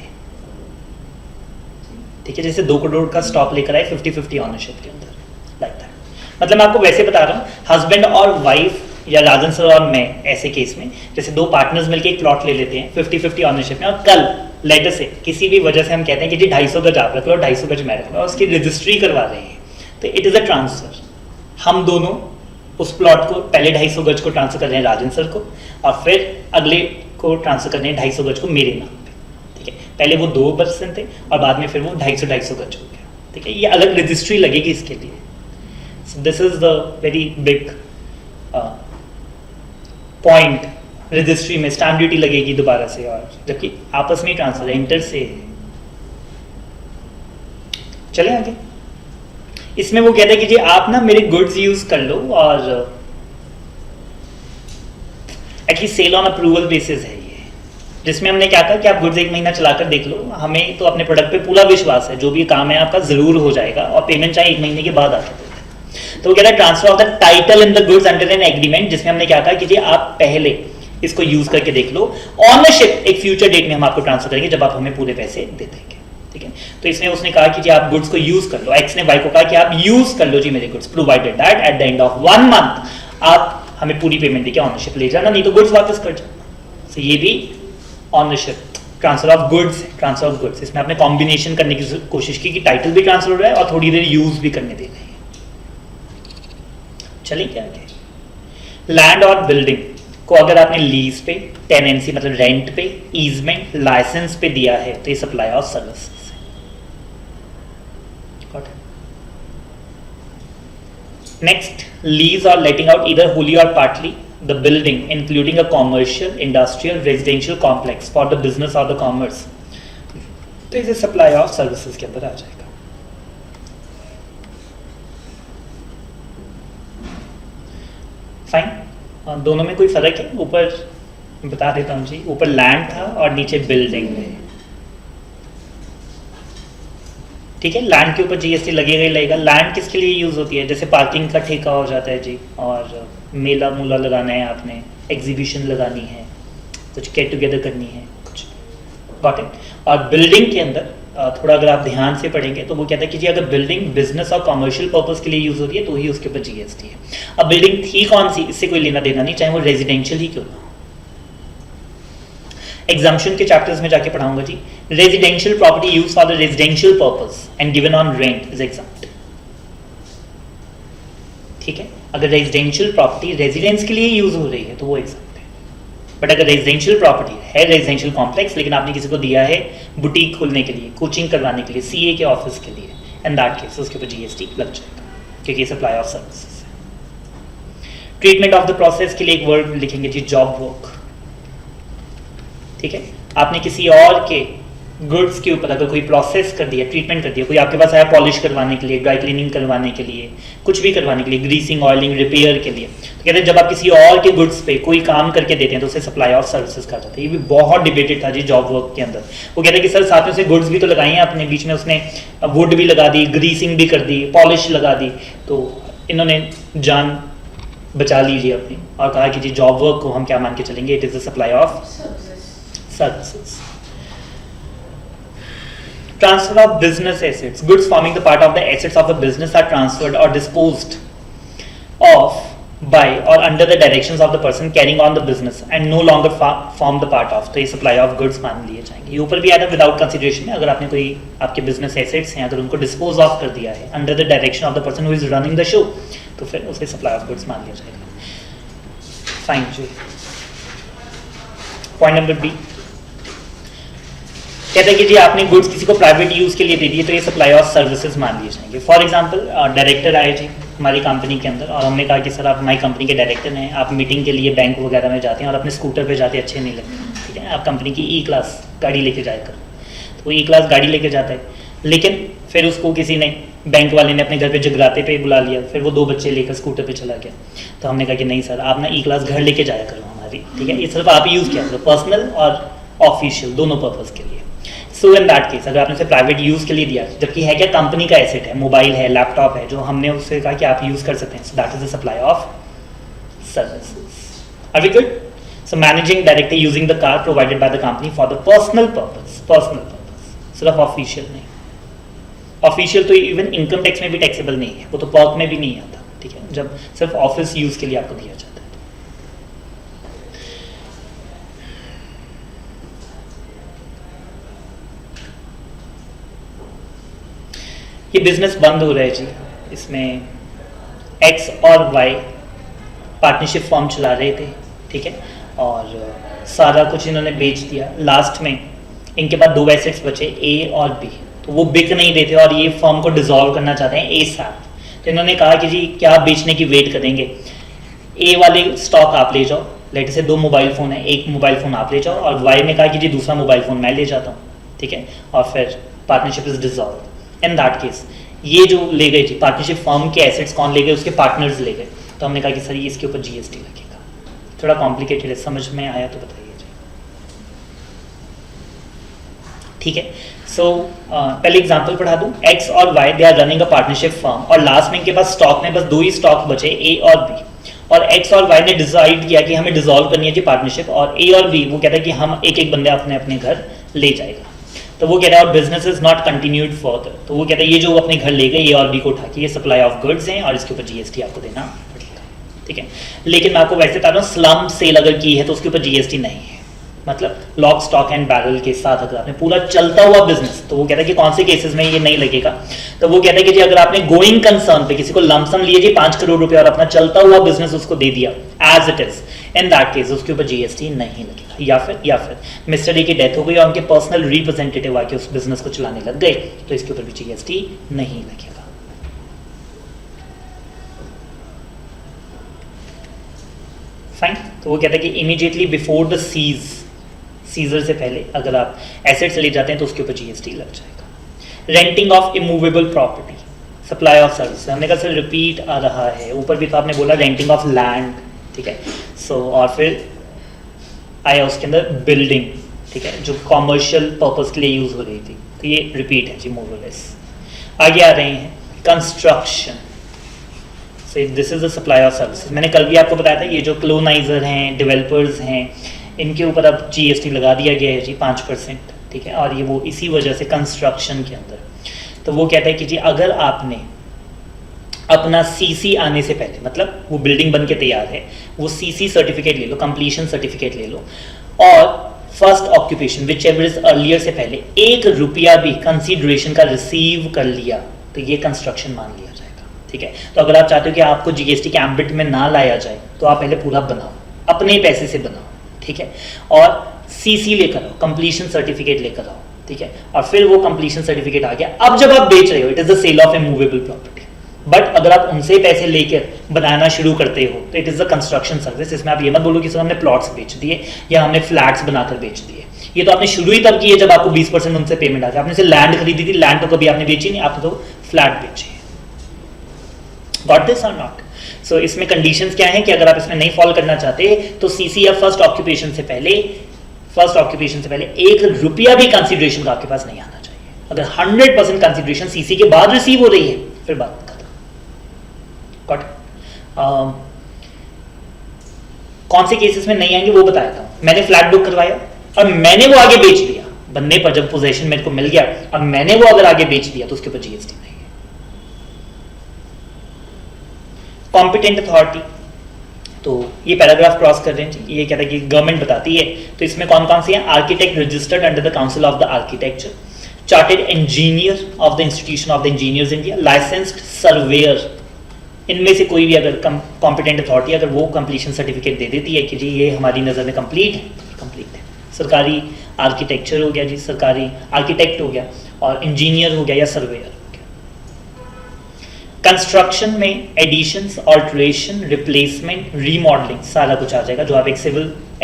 S1: ठीक है, जैसे 2 करोड़ का स्टॉक लेकर आए 50-50 ऑनरशिप के अंदर, लाइक दैट। मतलब मैं आपको वैसे बता रहा हूँ, हस्बैंड और वाइफ या राजन सर और मैं ऐसे केस में जैसे 2 पार्टनर्स मिलकर एक प्लॉट ले लेते हैं 50-50 ऑनरशिप में, और कल लेटर से किसी भी वजह से हम कहते हैं कि जी 250 गज आप रख लो, 250 गज मैं रख लो, और उसकी रजिस्ट्री करवा रहे हैं, तो इट इज़ अ ट्रांसफर। हम दोनों उस प्लॉट को पहले 250 गज को ट्रांसफर कर रहे हैं राजन सर को, और फिर अगले को ट्रांसफर कर रहे हैं 250 गज को मेरे नाम पे, ठीक है। पहले वो 2% थे और बाद में फिर वो 250 गज हो गया, ठीक है, ये अलग रजिस्ट्री लगेगी इसके लिए। So this is the very big point, registry में स्टैम्प ड्यूटी लगेगी दोबारा से, और जबकि आपस में ट्रांसफर इंटर से। चले आगे, इसमें वो कहते हैं कि जी आप ना मेरे गुड्स यूज कर लो, और at least sale on approval basis है ये, जिसमें हमने क्या कहा कि आप गुड्स 1 महीना चलाकर देख लो, हमें तो अपने प्रोडक्ट पे पूरा विश्वास है, जो भी काम है आपका जरूर हो जाएगा, और पेमेंट चाहे 1 महीने के बाद आके दे दें। तो वो कहता है transfer of the title in the goods under an agreement, जिसमें हमने क्या कहा कि जी आप पहले इसको यूज करके देख लो, ऑनरशिप एक फ्यूचर डेट में हम आपको ट्रांसफर करेंगे जब आप हमें पूरे पैसे दे देंगे, ठीक है। तो इसमें उसने कहा कि जी आप गुड्स को यूज कर लो, एक्स ने वाई को कहा कि आप यूज कर लो जी मेरे goods, provided that at the end of 1 month आप हमें पूरी पेमेंट देके ऑनरशिप ले जाना, नहीं तो गुड्स वापस कर जाना। तो ये भी ownership, transfer of goods, transfer of goods, इसमें आपने कॉम्बिनेशन करने की कोशिश की कि टाइटल भी ट्रांसफर हो रहा है और थोड़ी देर यूज भी करने दे रहे हैं। चलिए क्या आगे, लैंड और बिल्डिंग को अगर आपने लीज पे, टेनेंसी मतलब रेंट पे, ईजमेंट, लाइसेंस पे दिया है तो ये सप्लाई ऑफ सर्विसेज है। नेक्स्ट, लीज और लेटिंग आउट ईदर होली और partly the building including a commercial, industrial, residential complex for the business और द कॉमर्स, तो इसे सप्लाई ऑफ सर्विसेज के अंदर आ जाएगा। फाइन, दोनों में कोई फर्क है? ऊपर बता देता हूँ जी, ऊपर लैंड था और नीचे बिल्डिंग है, ठीक है। लैंड के ऊपर जीएसटी लगेगा ही लगेगा। लैंड किसके लिए यूज होती है? जैसे पार्किंग का ठेका हो जाता है जी, और मेला मूला लगाना है आपने, एग्जीबिशन लगानी है, कुछ गेट टुगेदर करनी है, कुछ गॉट इट। और बिल्डिंग के अंदर थोड़ा अगर आप ध्यान से पढ़ेंगे तो वो कहता है कि जी अगर बिल्डिंग बिजनेस और कमर्शियल पर्पस के लिए यूज होती है तो ही उसके ऊपर जीएसटी है। अब बिल्डिंग थी कौन सी, इससे कोई लेना देना नहीं, चाहे वो रेजिडेंशियल ही क्यों ना हो। एग्जाम्पशन के चैप्टर्स में जाके पढ़ाऊंगा जी। Residential property use for the residential purpose and given on rent is exempt. ठीक है, अगर रेजिडेंशियल प्रॉपर्टी रेजिडेंस के लिए यूज हो रही है तो वो एग्जाम्प्ट है। बट अगर रेजिडेंशियल प्रॉपर्टी है, रेजिडेंशियल कॉम्प्लेक्स, लेकिन आपने किसी को दिया है बुटीक खोलने के लिए, कोचिंग करवाने के लिए, सीए के ऑफिस के लिए, एंड दैट केस उसके ऊपर जीएसटी लग जाएगा क्योंकि ये सप्लाई ऑफ सर्विसेज है। ट्रीटमेंट ऑफ द प्रोसेस के लिए एक वर्ड लिखेंगे जी, जॉब वर्क। ठीक है, आपने किसी और के गुड्स के ऊपर अगर कोई प्रोसेस कर दिया, ट्रीटमेंट कर दिया, कोई आपके पास आया पॉलिश करवाने के लिए, ड्राई क्लीनिंग करवाने के लिए, कुछ भी करवाने के लिए, ग्रीसिंग, ऑयलिंग, रिपेयर के लिए, तो कहते हैं जब आप किसी और के गुड्स पे कोई काम करके देते हैं तो उसे सप्लाई ऑफ सर्विसेज कहा जाता है। ये भी बहुत डिबेटेड था जी जॉब वर्क के अंदर। वो कहते हैं कि सर साथ में उसे गुड्स भी तो लगाई हैं अपने, बीच में उसने वुड भी लगा दी, ग्रीसिंग भी कर दी, पॉलिश लगा दी, तो इन्होंने जान बचा लीजिए अपनी और कहा कि जी जॉब वर्क को हम क्या मान के चलेंगे, it is the supply of services. Transfer of business assets. Goods forming the part of the assets of a business are transferred or disposed of by or under the directions of the person carrying on the business and no longer form the part of. तो ये supply of goods मान लिए जाएंगे। ये ऊपर भी आया था विदाउट कंसिडरेशन में, अगर आपने कोई आपके बिजनेस एसेट्स हैं अगर उनको डिस्पोज ऑफ कर दिया है under the direction of the person who is running the show तो फिर उसे सप्लाई ऑफ गुड्स मान लिया जाएगा। फाइन जी। पॉइंट नंबर बी कहते हैं कि जी आपने गुड्स किसी को प्राइवेट यूज के लिए दे दिए तो ये सप्लाई ऑफ सर्विसेज मान लिए जाएंगे। फॉर एग्जांपल डायरेक्टर आए जी हमारी कंपनी के अंदर और हमने कहा कि सर आप हमारी कंपनी के डायरेक्टर हैं, आप मीटिंग के लिए बैंक वगैरह में जाते हैं और अपने स्कूटर पे जाते अच्छे नहीं लगते, ठीक है, आप कंपनी की ई क्लास गाड़ी लेके जाया कर, तो ई क्लास गाड़ी लेके जाता है, लेकिन फिर उसको किसी ने बैंक वाले ने अपने घर पे जगराते पे बुला लिया, फिर वो 2 बच्चे लेकर स्कूटर पे चला गया, तो हमने कहा कि नहीं सर आप ना ई क्लास घर लेके जाया करो हमारी, ठीक है, ये सिर्फ आप यूज़ किया करो पर्सनल और ऑफिशियल दोनों पर्पज़ के लिए। सो इन दैट केस अगर आपने उसे प्राइवेट यूज़ के लिए दिया, जबकि है क्या कंपनी का एसेट है, मोबाइल है, लैपटॉप है, जो हमने उससे कहा कि आप यूज़ कर सकते हैं, so that is the supply of services. Are we good? So managing directly using the car provided by the company for the personal purpose, सिर्फ ऑफिशियल नहीं। ऑफिशियल तो इवन इनकम टैक्स में भी टैक्सेबल नहीं है, वो तो पर्क में भी नहीं आता, ठीक है, जब सिर्फ ऑफिस यूज़ के लिए आपको दिया जाता है। ये बिजनेस बंद हो रहा है जी, इसमें एक्स और वाई पार्टनरशिप फॉर्म चला रहे थे, ठीक है, और सारा कुछ इन्होंने बेच दिया। लास्ट में इनके पास 2 एसेट्स बचे ए और बी, तो वो बिक नहीं रहे थे और ये फॉर्म को डिसॉल्व करना चाहते हैं ए साथ, तो इन्होंने कहा कि जी क्या बेचने की वेट करेंगे, ए वाले स्टॉक आप ले जाओ, लेट से 2 मोबाइल फ़ोन है, एक मोबाइल फ़ोन आप ले जाओ, और वाई ने कहा कि जी दूसरा मोबाइल फ़ोन मैं ले जाता हूँ, ठीक है, और फिर partnership is dissolve. In that case ये जो ले गए जी पार्टनरशिप फर्म के एसेट्स कौन ले गए, उसके पार्टनर्स ले गए, तो हमने कहा कि सर ये इसके ऊपर जीएसटी लगेगा। थोड़ा कॉम्प्लिकेटेड है, समझ में आया तो बताइए जी, ठीक है। सो पहले एग्जांपल पढ़ा दूं, एक्स और Y they are running a partnership firm और लास्ट में इनके पास स्टॉक में बस 2 ही स्टॉक बचे ए और बी, और एक्स और वाई ने डिसाइड किया कि हमें डिसॉल्व करनी है जी पार्टनरशिप, और ए और बी वो कहता है कि हम एक एक बंदे अपने अपने घर ले जाएगा, तो वो कहता है और business is not continued further, तो वो कहता है ये जो अपने घर ले गए ए और बी को उठा के ये सप्लाई ऑफ गुड्स हैं और इसके ऊपर जीएसटी आपको देना पड़ेगा, ठीक है। लेकिन मैं आपको वैसे बता रहा हूँ स्लम सेल अगर की है तो उसके ऊपर जीएसटी नहीं है, मतलब लॉक स्टॉक एंड बैरल के साथ अगर आपने पूरा चलता हुआ बिजनेस, तो वो कहता है कि कौन से केसेस में ये नहीं लगेगा, तो वो कहता है कि जी अगर आपने गोइंग कंसर्न पे किसी को लमसम लिए जी 5 करोड़ रुपए और अपना चलता हुआ बिजनेस उसको दे दिया as it is, in that case उसके ऊपर जीएसटी नहीं लगेगा। या फिर मिस्टर ए की डेथ हो गई और उनके पर्सनल रिप्रेजेंटेटिव आके उस बिजनेस को चलाने लग गए, तो इसके ऊपर भी जीएसटी नहीं लगेगा। फाइन, तो वो कहता है कि इमीडिएटली बिफोर द सीजर से पहले अगर आप एसेट्स ले जाते हैं तो उसके ऊपर जीएसटी लग जाएगा। Renting of immovable property, supply of service, हमने कहा सर रिपीट आ रहा है, ऊपर भी तो आपने बोला रेंटिंग ऑफ लैंड, ठीक है, सो और फिर आया उसके अंदर बिल्डिंग, ठीक है, जो कॉमर्शियल पर्पस के लिए यूज हो रही थी, तो ये रिपीट है जी मोर और लेस। आगे आ रहे हैं construction, so this is the supply of services. मैंने कल भी आपको बताया था ये जो क्लोनाइजर हैं, डेवलपर्स हैं, इनके ऊपर अब जीएसटी लगा दिया गया है जी 5%, ठीक है, और ये वो इसी वजह से कंस्ट्रक्शन के अंदर, तो वो कहता है कि जी अगर आपने अपना सीसी आने से पहले, मतलब वो बिल्डिंग बन के तैयार है, वो सीसी सर्टिफिकेट ले लो, कंप्लीशन सर्टिफिकेट ले लो, और first occupation which ever is earlier से पहले 1 रुपया भी कंसीडरेशन का रिसीव कर लिया, तो ये कंस्ट्रक्शन मान लिया जाएगा, ठीक है। तो अगर आप चाहते हो कि आपको जीएसटी के एम्बिट में ना लाया जाए, तो आप पहले पूरा बनाओ, अपने पैसे से बनाओ, ठीक है, और सीसी लेकर आओ, कंप्लीशन सर्टिफिकेट लेकर आओ, ठीक है, और फिर वो कंप्लीशन सर्टिफिकेट आ गया, अब जब आप बेच रहे हो, it is the sale of a movable property. But अगर आप उनसे पैसे लेकर बनाना शुरू करते हो, तो it is the construction service. इसमें आप ये मत बोलो कि सर हमने प्लॉट्स बेच दिए या हमने फ्लैट्स बनाकर बेच दिए, ये तो आपने शुरू ही तब की है जब आपको 20% उनसे पेमेंट आ गया। आपने से लैंड खरीदी थी, लैंड तो कभी आपने बेची नहीं, आपने तो फ्लैट बेची है। गॉट दिस और नॉट? सो इसमें कंडीशंस क्या है कि अगर आप इसमें नहीं फॉलो करना चाहते, तो सीसी या फर्स्ट ऑक्यूपेशन से पहले 1 रुपया भी कंसीडरेशन का आपके पास नहीं आना चाहिए। अगर 100% कंसीडरेशन सीसी के बाद रिसीव हो रही है, फिर बात खत्म। कौन से केसेस में नहीं आएंगे वो बताया था। मैंने फ्लैट बुक करवाया और मैंने वो आगे बेच दिया, बनने पर जब पोजेशन मेरे को मिल गया, अब मैंने वो अगर आगे बेच दिया, तो उसके ऊपर जीएसटी नहीं है। कॉम्पिटेंट अथॉरिटी, तो ये पैराग्राफ क्रॉस कर रहे हैं, ये कहता है कि गवर्नमेंट बताती है, तो इसमें कौन कौन सी है? Architect registered under the council of the architecture, chartered engineer of the institution of the engineers India, licensed surveyor. इनमें से कोई भी अगर कॉम्पिटेंट अथॉरिटी अगर वो कंप्लीशन सर्टिफिकेट दे देती है कि जी ये हमारी नज़र में कंप्लीट है। सरकारी आर्किटेक्चर हो गया जी, सरकारी आर्किटेक्ट हो गया, और इंजीनियर हो गया या सर्वेयर हो गया। कंस्ट्रक्शन में एडिशंस, ऑल्ट्रेशन, रिप्लेसमेंट, रीमॉडलिंग सारा कुछ आ जाएगा, जो आप एक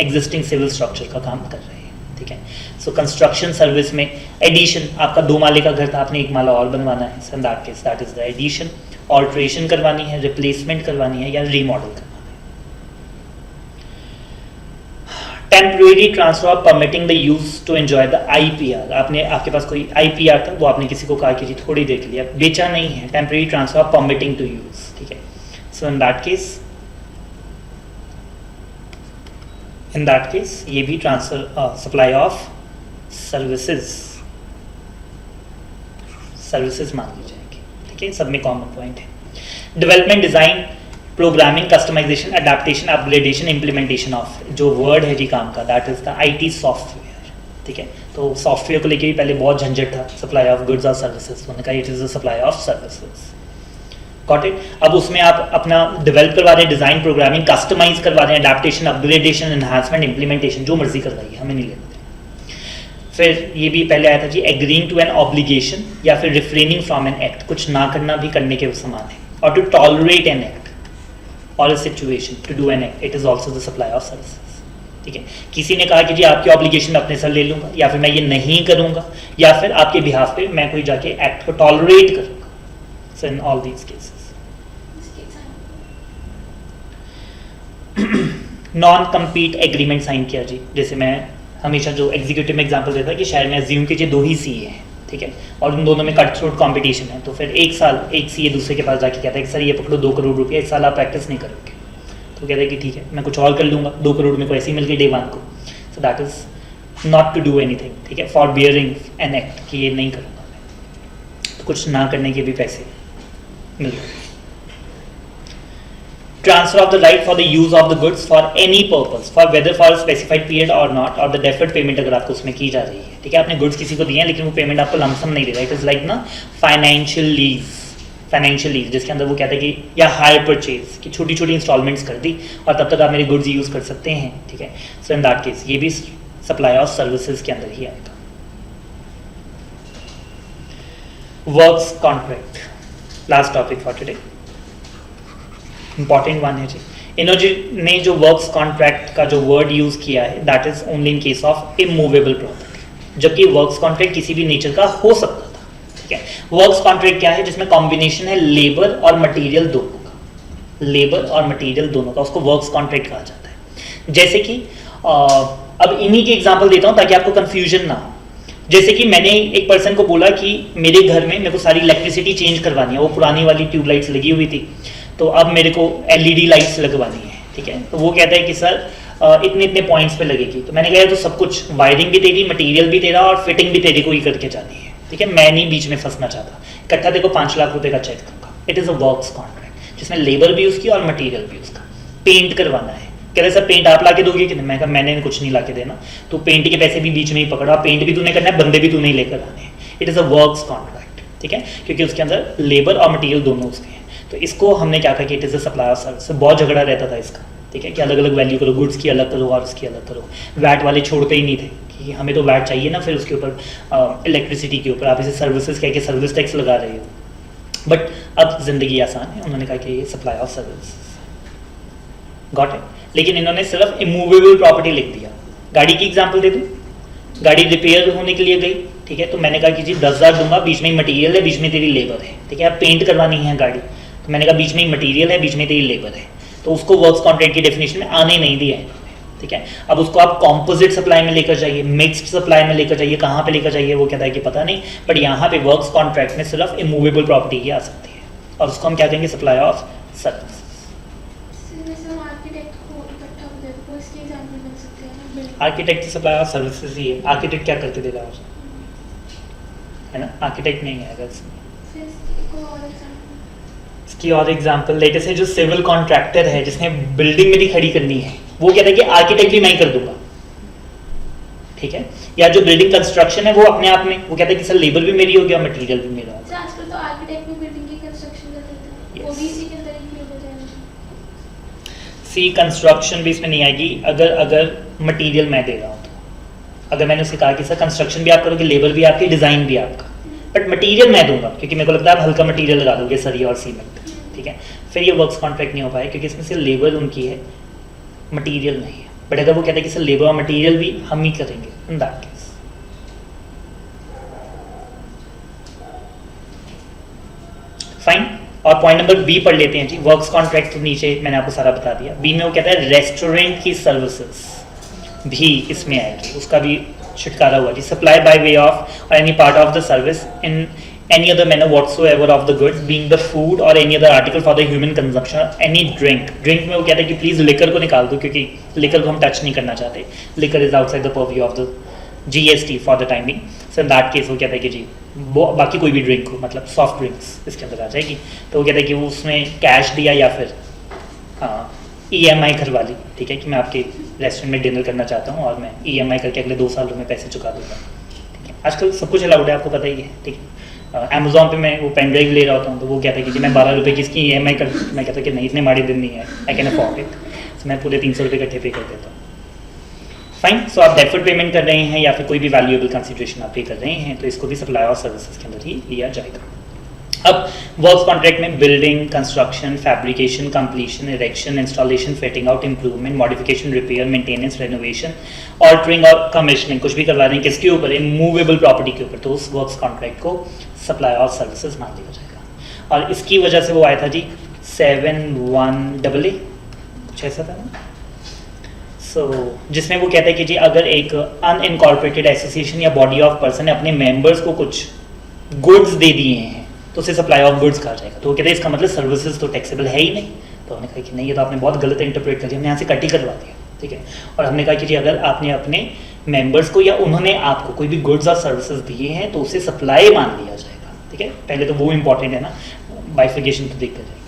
S1: एग्जिस्टिंग सिविल स्ट्रक्चर का काम कर रहे हैं, ठीक है। सो कंस्ट्रक्शन सर्विस में एडिशन, आपका 2 माले का घर था, आपने 1 माला और बनवाना है, so in that case that is the addition. Alteration करवानी है, रिप्लेसमेंट करवानी है या रीमॉडल करवाना है। Temporary transfer permitting the use to enjoy the IPR, आपके पास कोई आईपीआर था, वो आपने किसी को कहा कि जी थोड़ी देर के लिए, बेचा नहीं है, temporary transfer permitting to use, ठीक है। सो इन दैट केस ये भी ट्रांसफर सप्लाई ऑफ सर्विसेज मान ली जाएगी, ठीक है। सब में कॉमन पॉइंट है। Development, design, programming, customization, adaptation, upgradation, implementation of, जो वर्ड है जी काम का, that is the IT software, ठीक है। तो सॉफ्टवेयर को लेके भी पहले बहुत झंझट था, सप्लाई ऑफ गुड्स और सर्विसेज, उन्होंने कहा it is the supply of services. Got it? अब उसमें आप अपना डेवलप करवा रहे हैं, डिजाइन, प्रोग्रामिंग, कस्टमाइज करवा रहे हैं, अडेप्टेशन, अपग्रेडेशन, एनहांसमेंट, इम्प्लीमेंटेशन, जो मर्जी करवाइए, हमें नहीं लेना। फिर ये भी पहले आया था जी, एग्रीइंग टू एन ऑब्लिगेशन या फिर रिफ्रेनिंग फ्रॉम एन एक्ट, कुछ ना करना भी करने के समान है, और टू टॉलरेट एन एक्ट और a situation, to do an act, it is also the supply of services, ठीक है। किसी ने कहा कि जी आपकी ऑब्लिगेशन अपने सर ले लूंगा, या फिर मैं ये नहीं करूंगा, या फिर आपके बिहाफ पे मैं कोई जाके एक्ट को टॉलरेट करूंगा। So in all these cases non compete agreement sign किया जी, जैसे मैं हमेशा जो एग्जीक्यूटिव में एग्जांपल देता है कि शहर में एज्यूम कीजिए 2 ही सीए हैं, ठीक है, और उन दोनों में कट थ्रोट कॉम्पिटिशन है, तो फिर 1 साल एक सीए दूसरे के पास जाके कहता है कि सर ये पकड़ो 2 करोड़ रुपये, 1 साल आप प्रैक्टिस नहीं करोगे, तो कहता है कि ठीक है मैं कुछ और कर लूँगा, 2 करोड़ में को ऐसे ही मिल गई डे 1 को। So that is not to do anything, ठीक है, फॉर बियरिंग एन एक्ट, कि ये नहीं करूँगा मैं, तो कुछ ना करने के भी पैसे मिल रहे। Transfer of the right for the use of the goods for any purpose, for whether for a specified period or not, और the deferred payment अगर आपको उसमें की जा रही है, ठीक है, आपने गुड्स किसी को दिए हैं लेकिन वो पेमेंट आपको लमसम नहीं दे रहा है, इट इज लाइक ना फाइनेंशियल लीज, जिसके अंदर वो कहता है कि या हायर परचेज, कि छोटी छोटी इंस्टॉलमेंट्स कर दी और तब तक आप मेरे गुड्स यूज कर सकते हैं, ठीक है। सो इन दैट केस ये भी सप्लाई ऑफ सर्विसेज के अंदर ही आएगा। Works contract, last topic for today, important one है जी। इन्होंने ने जो वर्क्स कॉन्ट्रैक्ट का जो वर्ड यूज किया है, that is only in case of immovable property, जबकि वर्क्स कॉन्ट्रैक्ट किसी भी नेचर का हो सकता था, ठीक है। वर्क्स कॉन्ट्रैक्ट क्या है? जिसमें कॉम्बिनेशन है लेबर और मटेरियल दोनों का, लेबर और मटेरियल दोनों का, उसको वर्क्स कॉन्ट्रैक्ट कहा जाता है। जैसे कि अब इन्हीं के एग्जांपल देता हूं ताकि आपको कंफ्यूजन ना हो। जैसे कि मैंने एक पर्सन को बोला कि मेरे घर में मेरे को सारी इलेक्ट्रिसिटी चेंज करवानी है, वो पुरानी वाली ट्यूबलाइट्स लगी हुई थी, तो अब मेरे को एलईडी लाइट्स लगवानी है, ठीक है। तो वो कहता है कि सर इतने इतने पॉइंट्स पे लगेगी। तो मैंने कहा तो सब कुछ, वायरिंग भी तेरी, मटेरियल भी तेरा और फिटिंग भी तेरे को ही करके जानी है, ठीक है, मैं नहीं बीच में फंसना चाहता। इकट्ठा देखो 5 लाख रुपए का चेक दूंगा। It is a works contract जिसमें लेबर भी उसकी और मटेरियल भी उसका। पेंट करवाना है, कह रहे सर पेंट आप ला के दोगे कि नहीं? मैं कहा मैंने कुछ नहीं ला के देना, तो पेंट के पैसे भी बीच में ही पकड़ा, पेंट भी तूने करना है, बंदे भी तूने ही लेकर आने हैं। It is a works contract, ठीक है, क्योंकि उसके अंदर लेबर और मटेरियल दोनों उसके हैं। तो इसको हमने क्या कहा कि it is a supplier service. बहुत झगड़ा रहता था इसका, ठीक है, कि अलग अलग वैल्यू करो, गुड्स की अलग करो और उसकी अलग करो। वैट वाले छोड़ते ही नहीं थे कि हमें तो वैट चाहिए ना, फिर उसके ऊपर इलेक्ट्रिसिटी के ऊपर आप इसे सर्विसेज कह के सर्विस टैक्स लगा रहे हो। बट अब जिंदगी आसान है, उन्होंने कहा कि ये supply of service, got it. लेकिन इन्होंने सिर्फ इमूवेबल प्रॉपर्टी लिख दिया। गाड़ी की एग्जांपल दे दूं, गाड़ी रिपेयर होने के लिए गई, ठीक है, तो मैंने कहा कि जी 10,000 दूंगा, बीच में ही मटेरियल है, बीच में तेरी लेबर है, ठीक है, अब पेंट करवानी है गाड़ी, तो मैंने कहा बीच में ही मटेरियल है, बीच में तेरी लेबर है, तो उसको वर्क्स कॉन्ट्रैक्ट की डेफिनेशन में आने नहीं दिया है, ठीक है। अब उसको आप कॉम्पोजिट सप्लाई में लेकर जाइए, मिक्स्ड सप्लाई में लेकर जाइए, कहाँ पे लेकर जाइए वो कहता है कि पता नहीं, बट यहाँ पे वर्क्स कॉन्ट्रैक्ट में सिर्फ इमूवेबल प्रॉपर्टी ही आ सकती है, और उसको हम क्या कहेंगे? Supply of service. Architect supply of services ही है। आर्किटेक्ट क्या करके देगा है ना, आर्किटेक्ट नहीं है। अगर इसकी और एग्जांपल लेटेस्ट है, जो सिविल कॉन्ट्रैक्टर है जिसने बिल्डिंग मेरी खड़ी करनी है, वो कहता है कि आर्किटेक्ट भी मैं ही कर दूंगा, ठीक है। या जो बिल्डिंग कंस्ट्रक्शन है वो अपने आप में वो कहता है कि सर लेबर भी मेरी होगी और मटेरियल भी मेरा होगा।
S2: आजकल तो आर्किटेक्ट भी बिल्डिंग की कंस्ट्रक्शन कर देता है, वो भी इसी के अंदर इंक्लूड हो जाएगा।
S1: सी कंस्ट्रक्शन भी इसमें नहीं आएगी अगर मटेरियल मैं दे रहा हूँ। तो अगर मैंने उसे कहा कि सर कंस्ट्रक्शन भी आप करोगे, लेबर भी आपकी, डिज़ाइन भी आपका, बट मटेरियल मैं दूंगा, क्योंकि मेरे को लगता है आप हल्का मटेरियल लगा दोगे, सरिया और सीमेंट, ठीक है, फिर ये वर्क्स कॉन्ट्रैक्ट नहीं हो पाए, क्योंकि इसमें सिर्फ लेबर उनकी है, मटेरियल नहीं है। बट अगर वो कहता है कि सर लेबर और मटेरियल भी हम ही करेंगे, इन दैट केस फाइन। और पॉइंट नंबर बी पढ़ लेते हैं जी। वर्क्स कॉन्ट्रैक्ट तो नीचे मैंने आपको सारा बता दिया। बी में वो कहता है रेस्टोरेंट की सर्विसेज भी इसमें आएगी, उसका भी छुटकारा हुआ जी। सप्लाई बाय वे ऑफ और any part of the service in any other manner whatsoever of the goods being the food or any other article for the human consumption, any drink में वो कहता है कि प्लीज लिकर को निकाल दो, क्योंकि लिकर को हम टच नहीं करना चाहते, liquor is outside the purview of the GST for the timing. So in that case वो कहता है कि जी बाकी कोई भी ड्रिंक हो, मतलब सॉफ्ट ड्रिंक्स इसके अंदर आ जाएगी। तो वो कहता है कि वो उसमें कैश दिया या फिर EMI करवा ली, ठीक है, कि मैं आपके रेस्टोरेंट में डिनर करना चाहता हूँ और मैं EMI करके अगले 2 सालों में पैसे चुका दूँगा, ठीक है। आजकल सब कुछ अलाउड है, आपको पता ही है, ठीक है। अमेजोन पे मैं वो पेन ड्राइव ले रहा होता हूँ, तो वो कहता है कि जी मैं 12 रुपये की इसकी EMI कर, मैं कहता कि नहीं इतने माड़े दिन नहीं है, आई कैन अफोर्ड इट, तो मैं पूरे 300 रुपये इकट्ठे पे कर देता हूँ। फाइन। सो आप डेफर्ड पेमेंट कर रहे हैं या फिर कोई भी वैल्यूएबल कंसिडरेशन आप पे कर रहे हैं, तो इसको भी सप्लाई और सर्विसेज के अंदर ही लिया जाएगा। अब वर्क्स कॉन्ट्रैक्ट में building, construction, fabrication, completion, erection, installation, fitting out, improvement, modification, repair, maintenance, renovation, altering और कमीशनिंग कुछ भी करवा रहे हैं किसके ऊपर? इमूवेबल प्रॉपर्टी के ऊपर, तो उस वर्क्स कॉन्ट्रैक्ट को सप्लाई और सर्विसेज मान लिया जाएगा। और इसकी वजह से वो आया था जी 71AA कुछ ऐसा था ना। सो जिसमें वो कहता है कि जी अगर एक अनइनकॉर्पोरेटेड एसोसिएशन या बॉडी ऑफ पर्सन ने अपने मेंबर्स को कुछ गुड्स दे दिए हैं तो उसे सप्लाई ऑफ गुड्स कहा जाएगा। तो वो कहते हैं इसका मतलब सर्विसेज तो टैक्सेबल है ही नहीं। तो हमने कहा कि नहीं, ये तो आपने बहुत गलत इंटरप्रेट कर दिया, हमने यहाँ से कट ही करवा दिया, ठीक है। और हमने कहा कि जी अगर आपने अपने मेंबर्स को या उन्होंने आपको कोई भी गुड्स और सर्विसेज दिए हैं तो उसे सप्लाई मान लिया जाएगा, ठीक है। पहले तो वो इंपॉर्टेंट है ना, बाइफिकेशन तो देखते जाएंगे।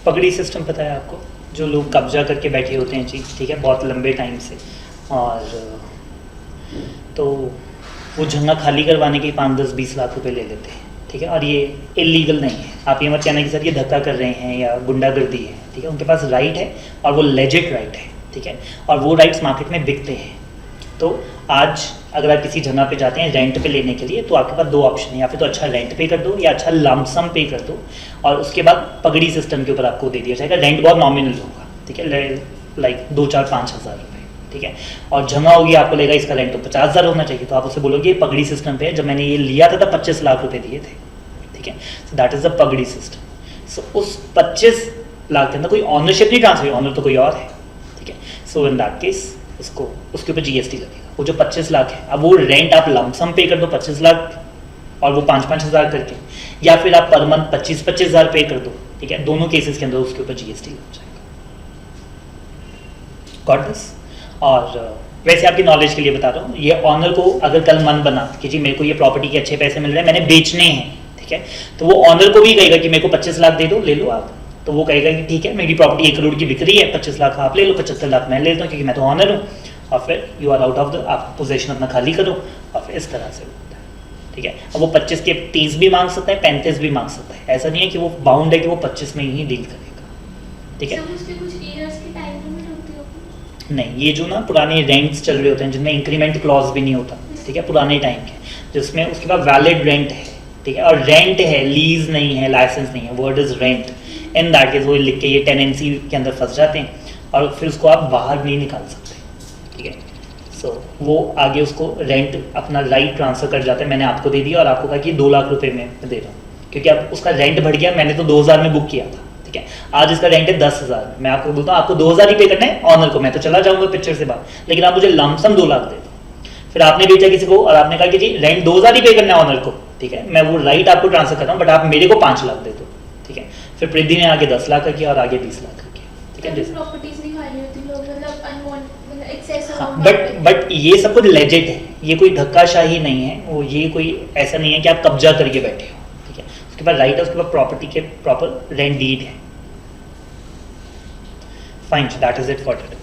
S1: पगड़ी सिस्टम पता है आपको, जो लोग कब्जा करके बैठे होते हैं जी, ठीक है, बहुत लंबे टाइम से, और तो वो जगह खाली करवाने के 5, 10, 20 लाख रुपए ले लेते हैं, ठीक है। और ये इलीगल नहीं है, आप ये मत कहना कि सर ये धक्का कर रहे हैं या गुंडागर्दी है, ठीक है। उनके पास राइट है और वो लेजिट राइट है, ठीक है, और वो राइट्स मार्केट में बिकते हैं। तो आज अगर आप किसी जगह पे जाते हैं रेंट पे लेने के लिए, तो आपके पास 2 ऑप्शन है, या फिर तो अच्छा रेंट पे कर दो या अच्छा लमसम पे कर दो, और उसके बाद पगड़ी सिस्टम के ऊपर आपको दे दिया जाएगा। रेंट बहुत नॉमिनल होगा, ठीक है, लाइक 2, 4, 5 हज़ार रुपये, ठीक है। और जगह होगी आपको लगेगा इसका रेंट तो 50,000 होना चाहिए, तो आप उसे बोलोगे पगड़ी सिस्टम पे है, जब मैंने ये लिया था तब 25 लाख रुपए दिए थे, ठीक है। सो दैट इज द पगड़ी सिस्टम। सो उस 25 लाख के अंदर कोई ऑनरशिप नहीं ट्रांसफर, ऑनर तो कोई और है, ठीक है। सो इन दैट केस उसको उसके ऊपर GST लगेगा। वो जो 25 लाख है, अब वो रेंट आप लमसम पे कर दो 25 लाख, और वो 5-5 हज़ार करके, या फिर आप पर मंथ 25-25 हज़ार पे कर दो, ठीक है, दोनों केसेस के अंदर उसके ऊपर जीएसटी लग जाएगा। Got this? और वैसे आपकी नॉलेज के लिए बता रहा हूँ, ये ऑनर को अगर कल मन बना कि जी मेरे को ये प्रॉपर्टी के अच्छे पैसे मिल रहे हैं, मैंने बेचने हैं, ठीक है, तो वो ऑनर को भी कहेगा कि मेरे को 25 लाख दे दो, ले लो आप। तो वो कहेगा कि ठीक है, मेरी प्रॉपर्टी 1 करोड़ की बिक रही है, 25 लाख आप ले लो, 75 लाख मैं ले लेता हूँ क्योंकि मैं तो ऑनर हूँ, और फिर you are out of the, आप पोजीशन अपना खाली करो, और फिर इस तरह से होता है, ठीक है। अब वो 25 के 30 भी मांग सकता है, 35 भी मांग सकता है, ऐसा नहीं है कि वो बाउंड है कि वो 25 में ही डील करेगा, ठीक है। नहीं, ये जो ना पुराने रेंट्स चल रहे होते हैं जिनमें इंक्रीमेंट क्लॉज भी नहीं होता, ठीक है, पुराने टाइम के, जिसमें उसके बाद वैलिड रेंट है, ठीक है, और रेंट है, लीज नहीं है, लाइसेंस नहीं है, word is rent, in that case वो लिख के ये टेनेंसी के अंदर फंस जाते हैं और फिर उसको आप बाहर नहीं निकाल सकते, ठीक है। सो वो आगे उसको रेंट अपना राइट ट्रांसफर कर जाता है, मैंने आपको दे दिया और आपको कहा कि 2 लाख रुपए में दे रहा हूँ, क्योंकि अब उसका रेंट बढ़ गया, मैंने तो 2000 में बुक किया था, ठीक है, आज इसका रेंट है 10,000, मैं आपको बोलता हूँ आपको 2000 ही पे करना है ऑनर को, मैं तो चला जाऊंगा पिक्चर से बाहर, लेकिन आप मुझे लमसम 2 लाख दे दो। फिर आपने बेचा किसी को और आपने कहा कि जी रेंट 2000 ही पे करना है ऑनर को, ठीक है, मैं वो राइट आपको ट्रांसफर कर रहा हूँ, बट आप मेरे को 5 लाख दे दो, ठीक है। फिर प्रिद्धि ने आगे 10 लाख का किया और आगे 20 लाख का किया, ठीक है। बट ये सब कुछ लेजिट है, ये कोई धक्काशाही नहीं है, वो ये कोई ऐसा नहीं है कि आप कब्जा करके बैठे हो, ठीक है। उसके बाद राइट है, उसके बाद प्रॉपर्टी के प्रॉपर रेंट डीड है। Fine, that is it for today.